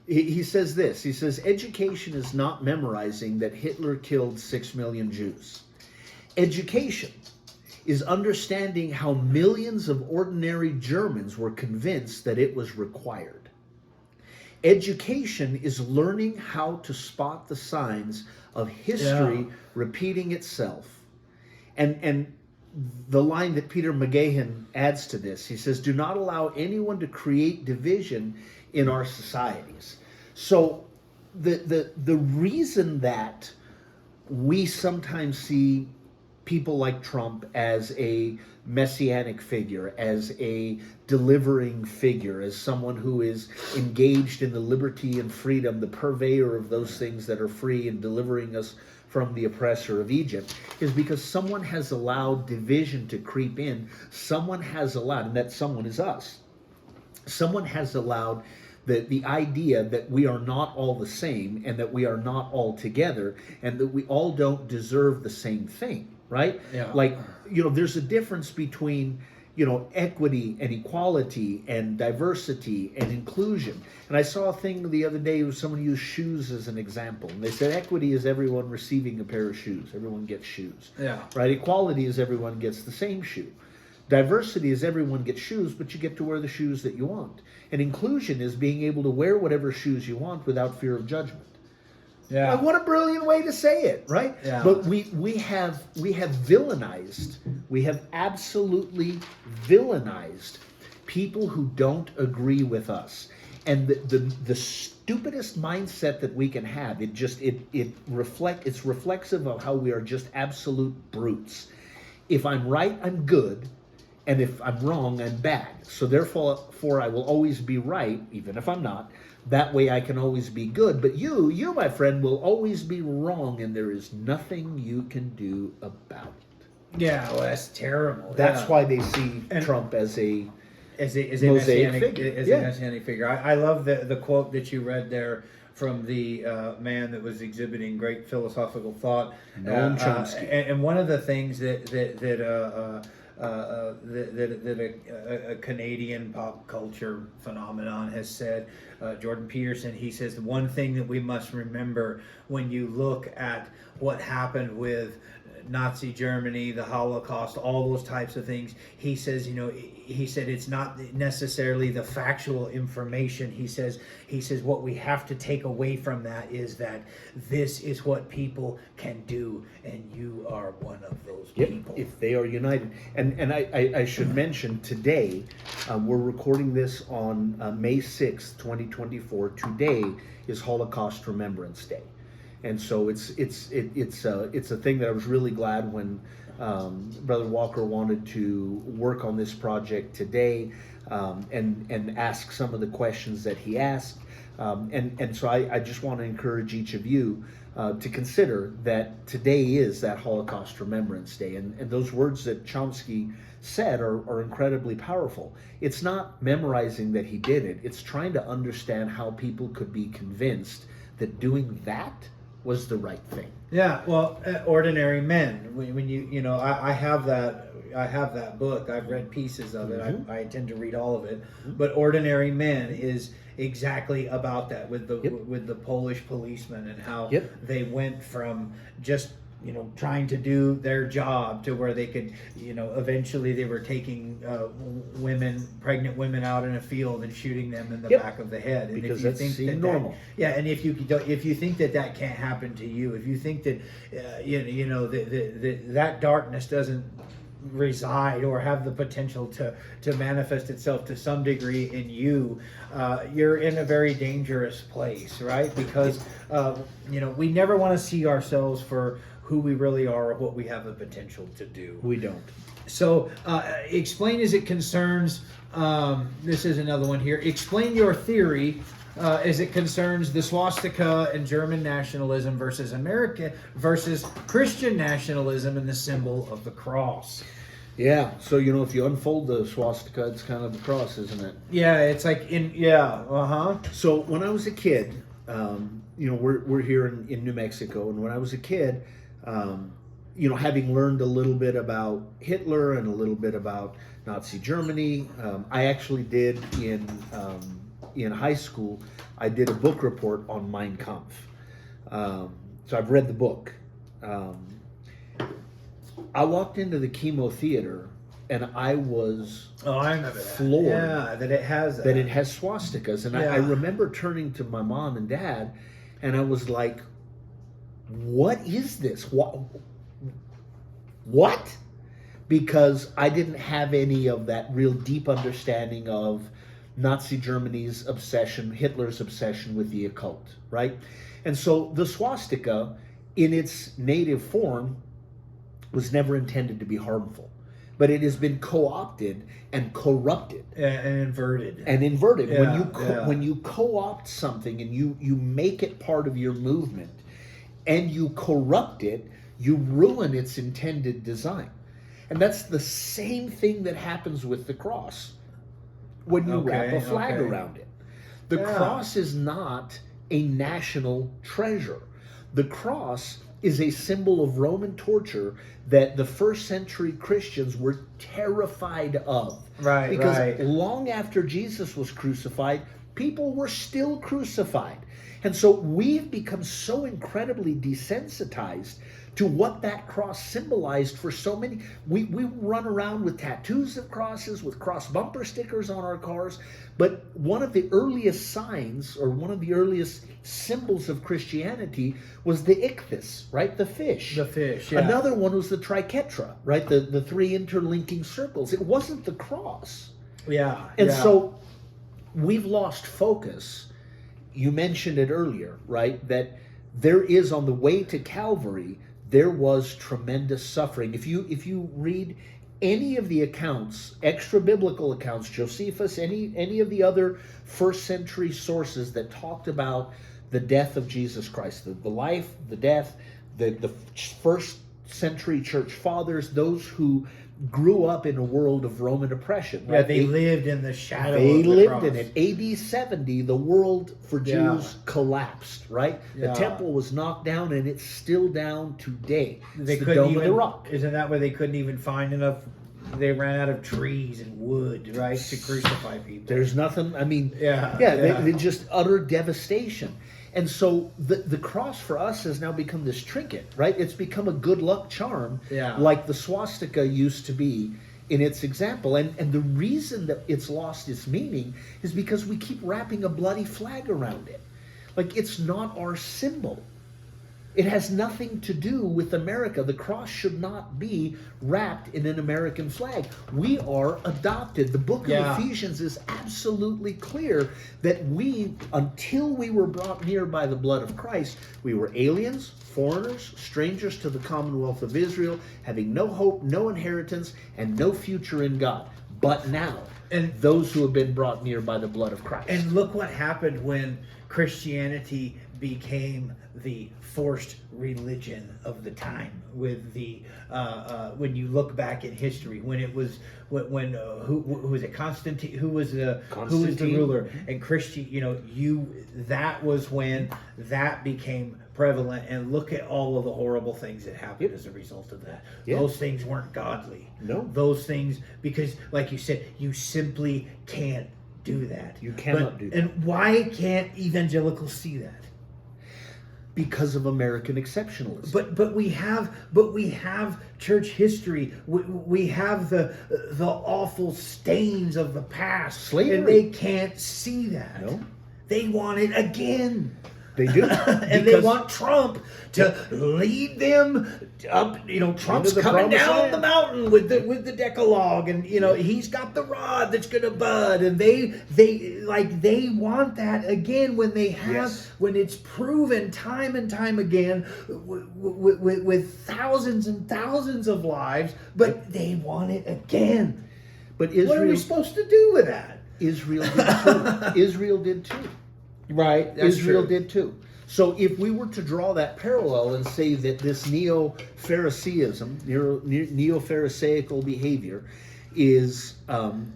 he says this. He says education is not memorizing that Hitler killed 6 million Jews. Education is understanding how millions of ordinary Germans were convinced that it was required. Education is learning how to spot the signs of history repeating itself. And the line that Peter McGahan adds to this, he says, do not allow anyone to create division in our societies. So the reason that we sometimes see people like Trump as a messianic figure, as a delivering figure, as someone who is engaged in the liberty and freedom, the purveyor of those things that are free and delivering us from the oppressor of Egypt, is because someone has allowed division to creep in. Someone has allowed, and that someone is us, someone has allowed the idea that we are not all the same and that we are not all together and that we all don't deserve the same thing, right? Yeah. Like, there's a difference between, equity and equality and diversity and inclusion. And I saw a thing the other day where someone used shoes as an example. And they said equity is everyone receiving a pair of shoes. Everyone gets shoes. Yeah. Right? Equality is everyone gets the same shoe. Diversity is everyone gets shoes, but you get to wear the shoes that you want. And inclusion is being able to wear whatever shoes you want without fear of judgment. Yeah. What a brilliant way to say it, right? Yeah. But we have villainized, we have absolutely villainized people who don't agree with us. And the stupidest mindset that we can have, it's reflexive of how we are just absolute brutes. If I'm right, I'm good. And if I'm wrong, I'm bad. So therefore I will always be right, even if I'm not. That way I can always be good. But you, my friend, will always be wrong, and there is nothing you can do about it. Yeah, well, that's terrible. That's why they see Trump as a mosaic figure. A messianic figure. I love the quote that you read there from the man that was exhibiting great philosophical thought, Noam Chomsky. And one of the things that a Canadian pop culture phenomenon has said, Jordan Peterson, he says the one thing that we must remember when you look at what happened with Nazi Germany, the Holocaust, all those types of things, he says, he said it's not necessarily the factual information. He says what we have to take away from that is that this is what people can do, and you are one of those people. If they are united. And I should mention today, we're recording this on May 6th, 2024. Today is Holocaust Remembrance Day. And so it's a thing that I was really glad when Brother Walker wanted to work on this project today and ask some of the questions that he asked. And so I just want to encourage each of you to consider that today is that Holocaust Remembrance Day. And those words that Chomsky said are incredibly powerful. It's not memorizing that he did it. It's trying to understand how people could be convinced that doing that was the right thing. Yeah, well, ordinary men. When I have that book. I've read pieces of it. Mm-hmm. I tend to read all of it. But Ordinary Men is exactly about that with the Polish policemen and how they went from just trying to do their job to where they could, eventually they were taking pregnant women out in a field and shooting them in the back of the head. And because if you that think seemed normal. and if you think that can't happen to you, if you think that that darkness doesn't reside or have the potential to manifest itself to some degree in you, you're in a very dangerous place, right? Because we never want to see ourselves for who we really are or what we have the potential to do. We don't. So explain as it concerns, this is another one here, explain your theory as it concerns the swastika and German nationalism versus Christian nationalism and the symbol of the cross. Yeah, so if you unfold the swastika, it's kind of the cross, isn't it? Yeah, it's like So when I was a kid, we're here in New Mexico, and when I was a kid, having learned a little bit about Hitler and a little bit about Nazi Germany, I actually did in high school, I did a book report on Mein Kampf. So I've read the book. I walked into the chemo theater and I was I remember floored. Yeah, that it has swastikas. And I remember turning to my mom and dad and I was like, what is this? What? Because I didn't have any of that real deep understanding of Nazi Germany's obsession, Hitler's obsession with the occult, right? And so the swastika, in its native form, was never intended to be harmful. But it has been co-opted and corrupted. And inverted. Yeah, when you co-opt something and you make it part of your movement and you corrupt it, you ruin its intended design. And that's the same thing that happens with the cross when you wrap a flag around it. The cross is not a national treasure. The cross is a symbol of Roman torture that the first century Christians were terrified of. Right, because long after Jesus was crucified, people were still crucified. And so we've become so incredibly desensitized to what that cross symbolized for so many. We run around with tattoos of crosses, with cross bumper stickers on our cars. But one of the earliest signs, or one of the earliest symbols of Christianity was the ichthys, right? The fish. The fish, yeah. Another one was the triquetra, right? The three interlinking circles. It wasn't the cross. Yeah. And so we've lost focus. You mentioned it earlier, right? That there is, on the way to Calvary, there was tremendous suffering. If you read any of the accounts, extra biblical accounts, Josephus, any of the other first century sources that talked about the death of Jesus Christ, the life, the death, the first century church fathers, those who grew up in a world of Roman oppression. Right? Yeah, they lived in the shadow They of the lived cross. in it. AD 70, the world for Jews collapsed, right? The temple was knocked down, and it's still down today. They it's the couldn't Dome even, of the Rock. Isn't that where they couldn't even find enough? They ran out of trees and wood, right, to crucify people. There's nothing. I mean, Yeah. They just utter devastation. And so the cross for us has now become this trinket, right? It's become a good luck charm, like the swastika used to be in its example. And the reason that it's lost its meaning is because we keep wrapping a bloody flag around it. Like, it's not our symbol. It has nothing to do with America. The cross should not be wrapped in an American flag. We are adopted. The book of Ephesians is absolutely clear that we, until we were brought near by the blood of Christ, we were aliens, foreigners, strangers to the commonwealth of Israel, having no hope, no inheritance, and no future in God. But now, and those who have been brought near by the blood of Christ. And look what happened when Christianity became the forced religion of the time. With the when you look back in history, when it was who was it, Constantine? Who was the ruler? And that was when that became prevalent. And look at all of the horrible things that happened as a result of that. Those things weren't godly. No, those things, because like you said, you simply can't do that. You cannot do that. And why can't evangelicals see that? because of American exceptionalism. But we have church history. We have the awful stains of the past, Slavery. and they can't see that. No. They want it again. They do. And they want Trump to lead them up. Trump's Into the coming promised down land. the mountain with the Decalogue, and he's got the rod that's gonna bud, and they want that again when they have Yes. when it's proven time and time again with thousands and thousands of lives, but they want it again. But What are we supposed to do with that? Israel did too. Israel did too. Right, that's Israel true. did too. So if we were to draw that parallel and say that this neo-Phariseeism, neo-Pharisaical behavior is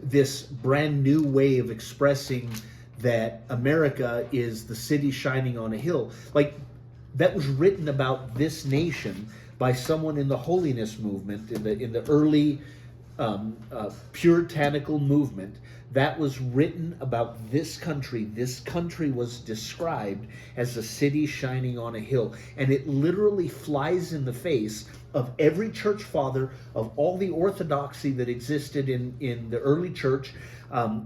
this brand new way of expressing that America is the city shining on a hill, like that was written about this nation by someone in the holiness movement, in the early puritanical movement. That was written about this country. This country was described as a city shining on a hill. And it literally flies in the face of every church father, of all the orthodoxy that existed in the early church,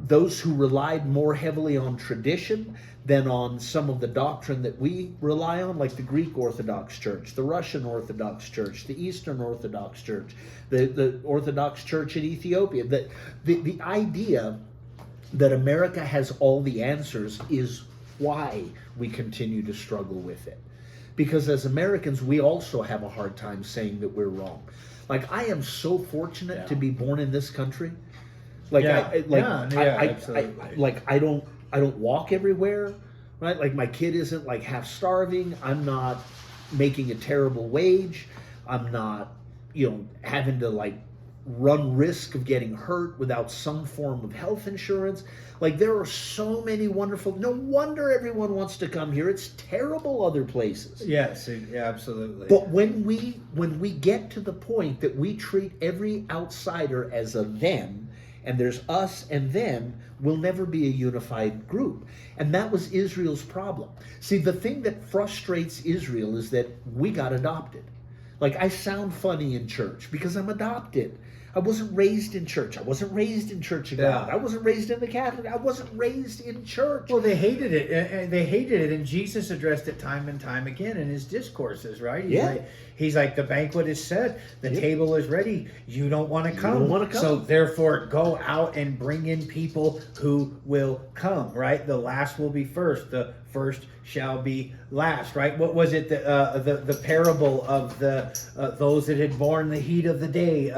those who relied more heavily on tradition than on some of the doctrine that we rely on, like the Greek Orthodox Church, the Russian Orthodox Church, the Eastern Orthodox Church, the Orthodox Church in Ethiopia. The idea that America has all the answers is why we continue to struggle with it. Because as Americans, we also have a hard time saying that we're wrong. Like, I am so fortunate to be born in this country. Like, absolutely. I don't walk everywhere, right? Like, my kid isn't like half starving. I'm not making a terrible wage. I'm not, having to like run risk of getting hurt without some form of health insurance. Like, there are so many wonderful, no wonder everyone wants to come here. It's terrible other places. Yes, absolutely. But when we get to the point that we treat every outsider as a them, and there's us and them, we'll never be a unified group. And that was Israel's problem. See, the thing that frustrates Israel is that we got adopted. Like, I sound funny in church because I'm adopted. I wasn't raised in church. I wasn't raised in Church of God. I wasn't raised in the Catholic. I wasn't raised in church. Well, they hated it. They hated it, and Jesus addressed it time and time again in his discourses, right? He's like, the banquet is set, the table is ready. You don't want to come. You don't want to come. So therefore, go out and bring in people who will come, right? The last will be first. The first shall be last, right? What was it? The parable of those that had borne the heat of the day,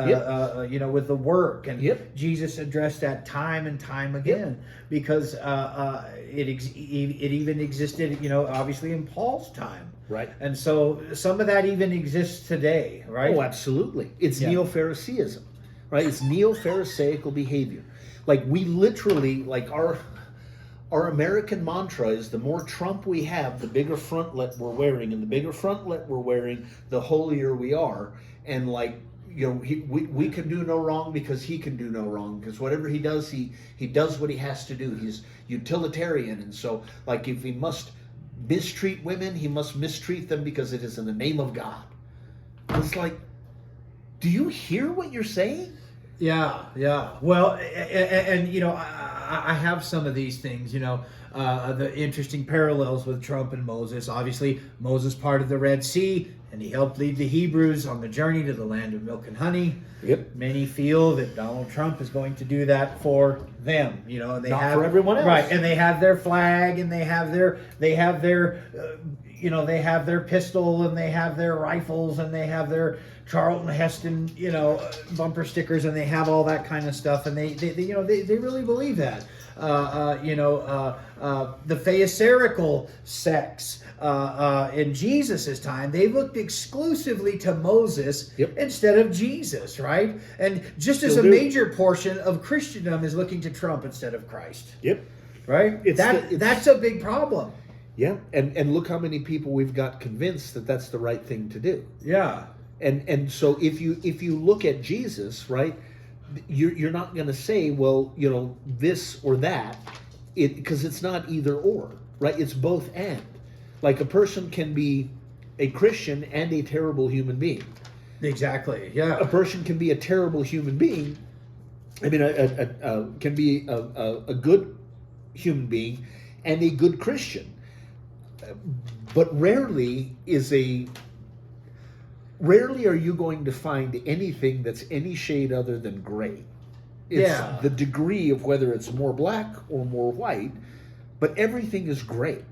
with the work, and Jesus addressed that time and time again because it even existed, obviously in Paul's time, right? And so some of that even exists today, right? Oh, absolutely. It's neo-Phariseeism, right? It's neo-Pharisaical behavior. Like, we literally, like, our American mantra is the more Trump we have, the bigger frontlet we're wearing. And the bigger frontlet we're wearing, the holier we are. And like, we can do no wrong because he can do no wrong. Because whatever he does, he does what he has to do. He's utilitarian. And so, like, if he must mistreat women, he must mistreat them because it is in the name of God. It's like, do you hear what you're saying? Yeah. Well, and I have some of these things, the interesting parallels with Trump and Moses. Obviously, Moses parted the Red Sea, and he helped lead the Hebrews on the journey to the land of milk and honey. Yep. Many feel that Donald Trump is going to do that for them, and they Not for everyone else. Right, and they have their flag, and they have their they have their pistol, and they have their rifles, and they have their Charlton Heston, bumper stickers, and they have all that kind of stuff, and they really believe that. The Pharisaical sects in Jesus's time, they looked exclusively to Moses instead of Jesus, right? And just as a major portion of Christendom is looking to Trump instead of Christ. Yep. Right? That's a big problem. Yeah, and look how many people we've got convinced that that's the right thing to do. Yeah. And so if you look at Jesus, right, you're not going to say, well, this or that, because it's not either or, right? It's both and. Like a person can be a Christian and a terrible human being. Exactly. A Yeah. person can be a terrible human being. I mean, can be a good human being and a good Christian. But rarely are you going to find anything that's any shade other than gray. It's Yeah. the degree of whether it's more black or more white, but everything is gray.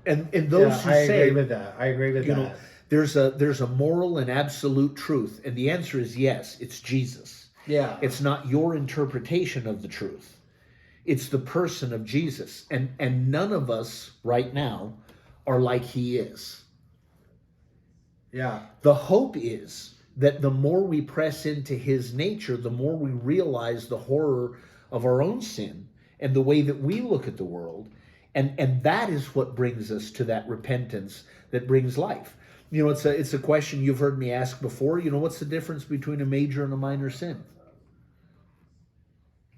And those Yeah, who I say, agree with that. I agree with you that. know, there's a moral and absolute truth, and the answer is yes, it's Jesus. Yeah. It's not your interpretation of the truth. It's the person of Jesus. And none of us right now are like he is. Yeah. The hope is that the more we press into his nature, the more we realize the horror of our own sin and the way that we look at the world. And that is what brings us to that repentance that brings life. You know, it's a question you've heard me ask before. You know, what's the difference between a major and a minor sin?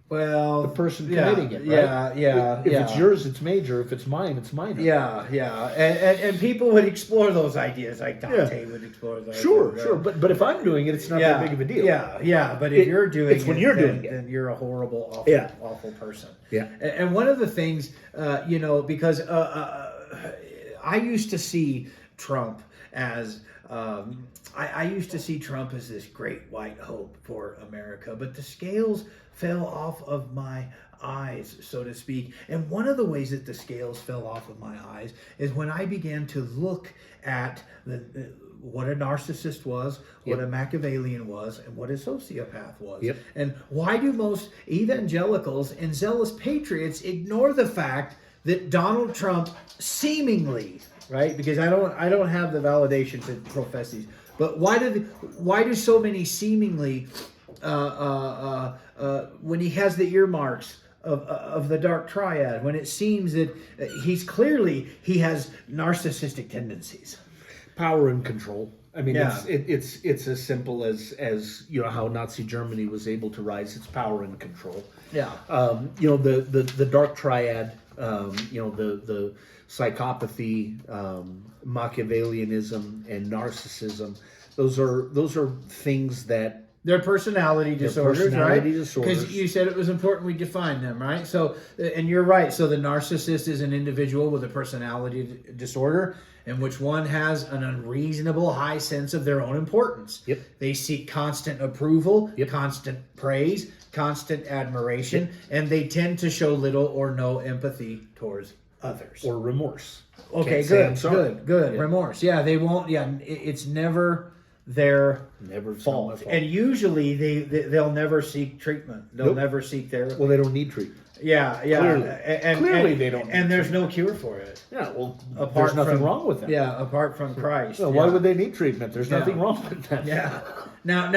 Well, The person yeah, committing it, right? Yeah. If it's yours, it's major. If it's mine, it's minor. Yeah. And people would explore those ideas, like Dante would explore those. Sure. But if I'm doing it, it's not that big of a deal. Yeah. But if you're doing it's when it, you're then, doing it. then you're a horrible, awful, Yeah. awful person. Yeah. And one of the things, because I used to see Trump as I used to see Trump as this great white hope for America, but the scales fell off of my eyes, so to speak. And one of the ways that the scales fell off of my eyes is when I began to look at what a narcissist was, what a Machiavellian was, and what a sociopath was. Yep. And why do most evangelicals and zealous patriots ignore the fact that Donald Trump seemingly, right? Because I don't have the validation to profess these, but why do so many seemingly when he has the earmarks of the dark triad, when it seems that he has narcissistic tendencies? Power and control. I mean, Yeah. it's as simple as you know how Nazi Germany was able to rise. It's power and control. Yeah. You know, the dark triad. You know, the psychopathy, Machiavellianism, and narcissism. Those are things that They're personality disorders, personality right? disorders. Because you said it was important we define them, right? So, and you're right. So the narcissist is an individual with a personality disorder in which one has an unreasonable high sense of their own importance. Yep. They seek constant approval, Yep. constant praise, constant admiration, and they tend to show little or no empathy towards others. or remorse. Okay, Can't say I'm good, sorry. good. Yeah. Remorse. Yeah, they won't. Yeah, it's never their Never fault. my fault. And usually they'll never seek treatment. They'll Nope. never seek therapy. Well, they don't need treatment. Yeah. Clearly. Clearly and, they don't And need there's no cure for it. Yeah, well, Apart there's nothing from- wrong with them. Yeah, apart from Christ. Well, yeah. why would they need treatment? There's Yeah. nothing wrong with that. Yeah. Now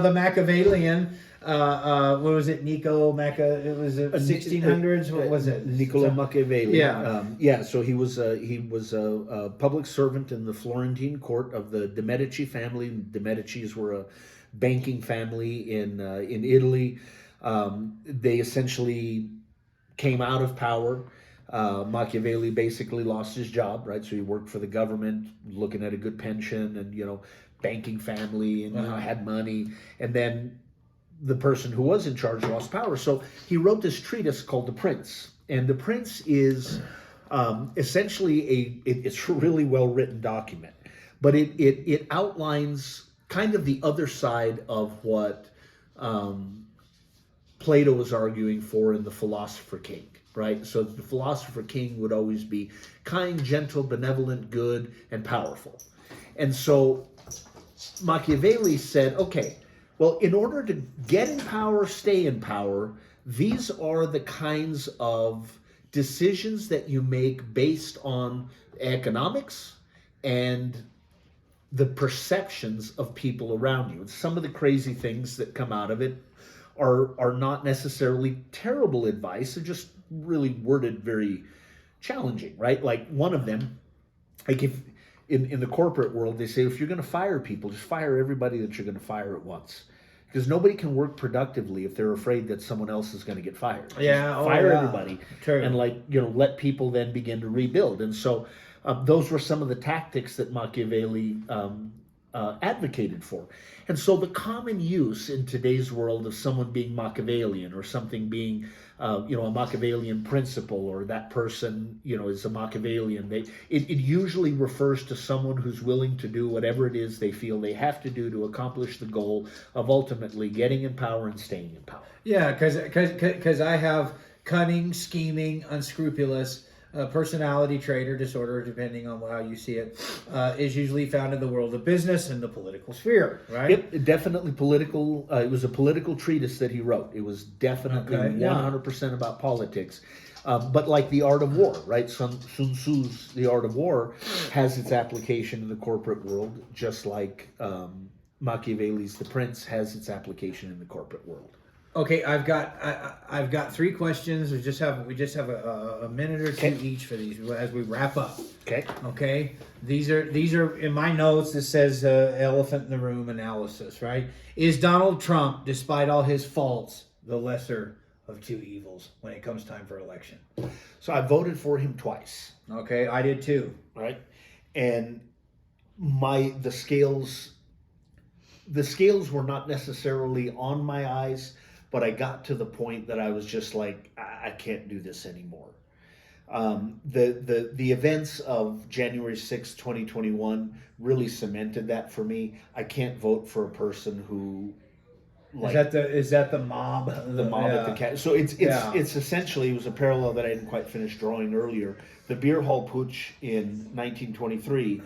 the Machiavellian. What was it? It was 1600s. What was it? Niccolo Machiavelli. Yeah. So he was a public servant in the Florentine court of the de Medici family. De Medicis were a banking family in Italy. They essentially came out of power. Machiavelli basically lost his job, right? So he worked for the government, looking at a good pension, and banking family, and had money, and then the person who was in charge lost power. So he wrote this treatise called The Prince. And The Prince is essentially it's a really well-written document. But it outlines kind of the other side of what Plato was arguing for in The Philosopher King, right? So the Philosopher King would always be kind, gentle, benevolent, good, and powerful. And so Machiavelli said, okay, well, in order to get in power, stay in power, these are the kinds of decisions that you make based on economics and the perceptions of people around you. And some of the crazy things that come out of it are not necessarily terrible advice. They're just really worded very challenging, right? Like one of them, like if in the corporate world, they say, if you're going to fire people, just fire everybody that you're going to fire at once. Because nobody can work productively if they're afraid that someone else is going to get fired. Yeah, Just fire yeah. everybody. True. And let people then begin to rebuild. And so Those were some of the tactics that Machiavelli advocated for. And so the common use in today's world of someone being Machiavellian or something being, a Machiavellian principle, or that person, is a Machiavellian, it usually refers to someone who's willing to do whatever it is they feel they have to do to accomplish the goal of ultimately getting in power and staying in power. Yeah, because I have cunning, scheming, unscrupulous, personality trait or disorder, depending on how you see it, is usually found in the world of business and the political sphere, right? Yep, definitely political. It was a political treatise that he wrote. It was definitely 100% about politics. But like The Art of War, right? Sun Tzu's The Art of War has its application in the corporate world, just like Machiavelli's The Prince has its application in the corporate world. Okay, I've got 3 questions. We just have a minute or two each for these as we wrap up. Okay. Okay. These are in my notes. This says elephant in the room analysis. Right? Is Donald Trump, despite all his faults, the lesser of 2 evils when it comes time for election? So I voted for him twice. Okay, I did too. Right, and the scales were not necessarily on my eyes. But I got to the point that I was just like, I can't do this anymore. The events of January 6, 2021 really cemented that for me. I can't vote for a person who, like, is that the mob? The mob at the cat. So it's essentially, it was a parallel that I didn't quite finish drawing earlier. The beer hall putsch in 1923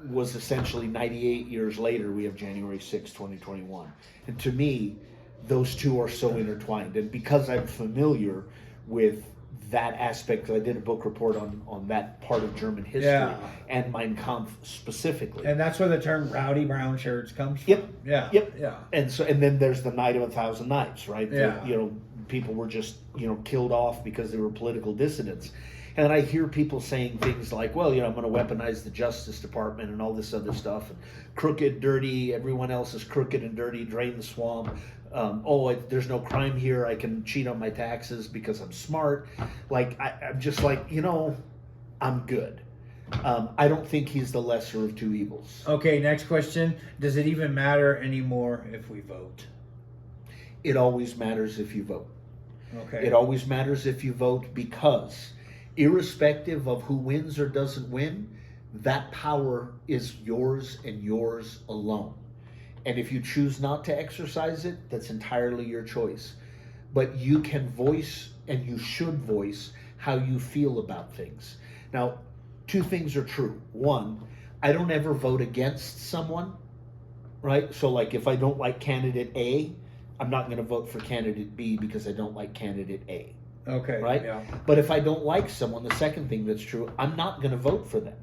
was essentially 98 years later. We have January 6, 2021, and to me, those two are so intertwined. And because I'm familiar with that aspect, because I did a book report on that part of German history and Mein Kampf specifically. And that's where the term rowdy brown shirts comes from. Yep. Yeah. Yep. Yeah. And then there's the Night of a Thousand Nights, right? Yeah. People were just, killed off because they were political dissidents. And I hear people saying things like, well, I'm going to weaponize the Justice Department and all this other stuff. And crooked, dirty, everyone else is crooked and dirty, drain the swamp. There's no crime here. I can cheat on my taxes because I'm smart. Like, I'm just like, I'm good. I don't think he's the lesser of 2 evils. Okay, next question. Does it even matter anymore if we vote? It always matters if you vote. Okay. It always matters if you vote because irrespective of who wins or doesn't win, that power is yours and yours alone. And if you choose not to exercise it, that's entirely your choice. But you can voice, and you should voice, how you feel about things. Now, 2 things are true. 1, I don't ever vote against someone, right? So like if I don't like candidate A, I'm not going to vote for candidate B because I don't like candidate A. Okay. Right? Yeah. But if I don't like someone, the second thing that's true, I'm not going to vote for them.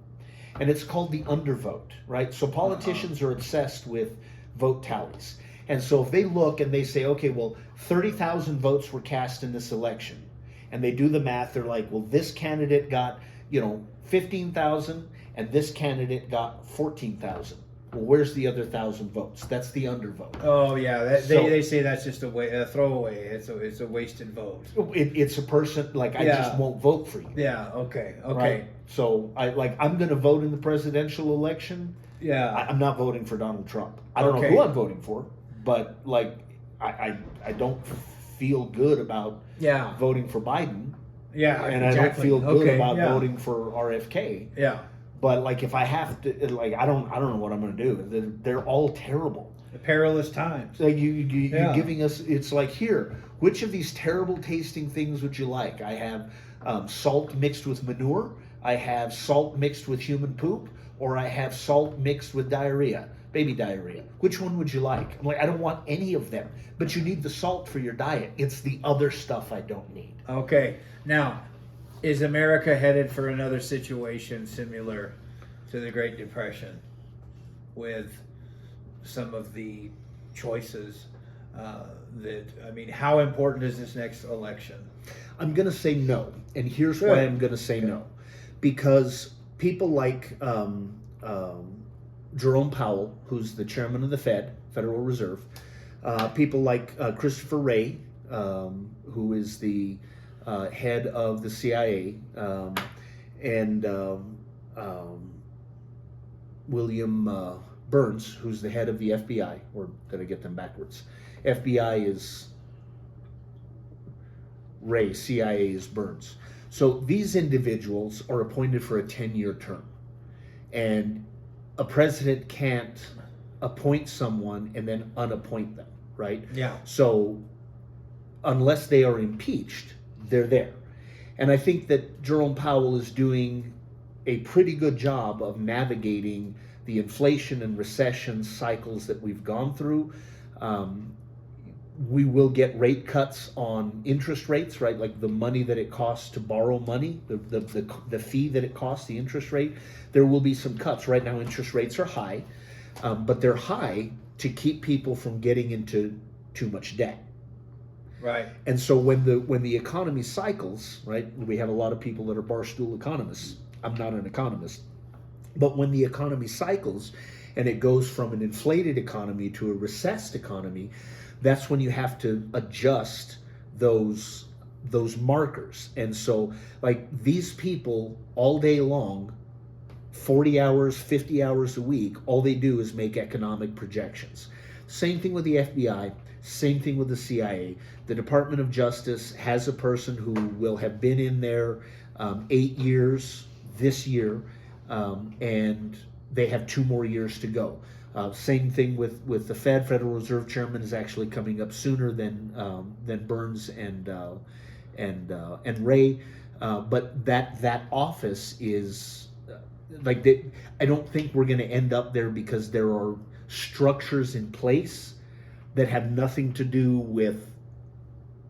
And it's called the undervote, right? So politicians are obsessed with vote tallies. And so if they look and they say, okay, well, 30,000 votes were cast in this election, and they do the math, they're like, well, this candidate got, 15,000, and this candidate got 14,000. Well, where's the other 1,000 votes? That's the undervote. Oh yeah, they say that's just a throwaway. It's a wasted vote. It's a person like I just won't vote for you. Yeah. Okay. Right? So I'm going to vote in the presidential election. Yeah. I'm not voting for Donald Trump. I don't know who I'm voting for, but I don't feel good about voting for Biden. Yeah. And I don't feel good about voting for RFK. Yeah. But if I have to, I don't know what I'm going to do. They're all terrible. The perilous times. Like you're giving us. It's like, here, which of these terrible tasting things would you like? I have salt mixed with manure. I have salt mixed with human poop, or I have salt mixed with diarrhea, baby diarrhea. Which one would you like? I'm like, I don't want any of them. But you need the salt for your diet. It's the other stuff I don't need. Okay. Now, is America headed for another situation similar to the Great Depression with some of the choices how important is this next election? I'm going to say no. And here's why I'm going to say no. Because people like Jerome Powell, who's the chairman of the Federal Reserve, people like Christopher Wray, who is the head of the CIA, and William Burns, who's the head of the FBI. We're going to get them backwards. FBI is Ray, CIA is Burns. So these individuals are appointed for a 10-year term. And a president can't appoint someone and then unappoint them, right? Yeah. So unless they are impeached, they're there. And I think that Jerome Powell is doing a pretty good job of navigating the inflation and recession cycles that we've gone through. We will get rate cuts on interest rates, right? Like the money that it costs to borrow money, the fee that it costs, the interest rate. There will be some cuts. Right now, interest rates are high, but they're high to keep people from getting into too much debt. Right. And so when the economy cycles, right? We have a lot of people that are barstool economists. I'm not an economist, but when the economy cycles and it goes from an inflated economy to a recessed economy, that's when you have to adjust those markers. And so like these people all day long, 40 hours, 50 hours a week, all they do is make economic projections. Same thing with the FBI, same thing with the CIA. The Department of Justice has a person who will have been in there 8 years this year, and they have 2 more years to go. Same thing with the Fed. Federal Reserve Chairman is actually coming up sooner than Burns and Ray, but that office is I don't think we're going to end up there because there are structures in place that have nothing to do with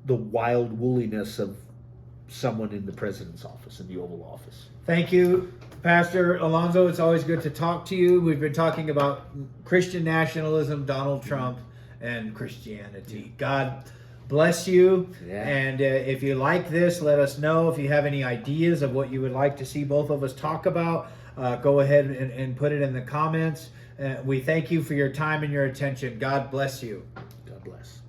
the wild wooliness of someone in the president's office, in the Oval Office. Thank you, Pastor Alonzo. It's always good to talk to you. We've been talking about Christian nationalism, Donald Trump, and Christianity. God bless you. Yeah. And if you like this, let us know. If you have any ideas of what you would like to see both of us talk about, go ahead and put it in the comments. We thank you for your time and your attention. God bless you. God bless.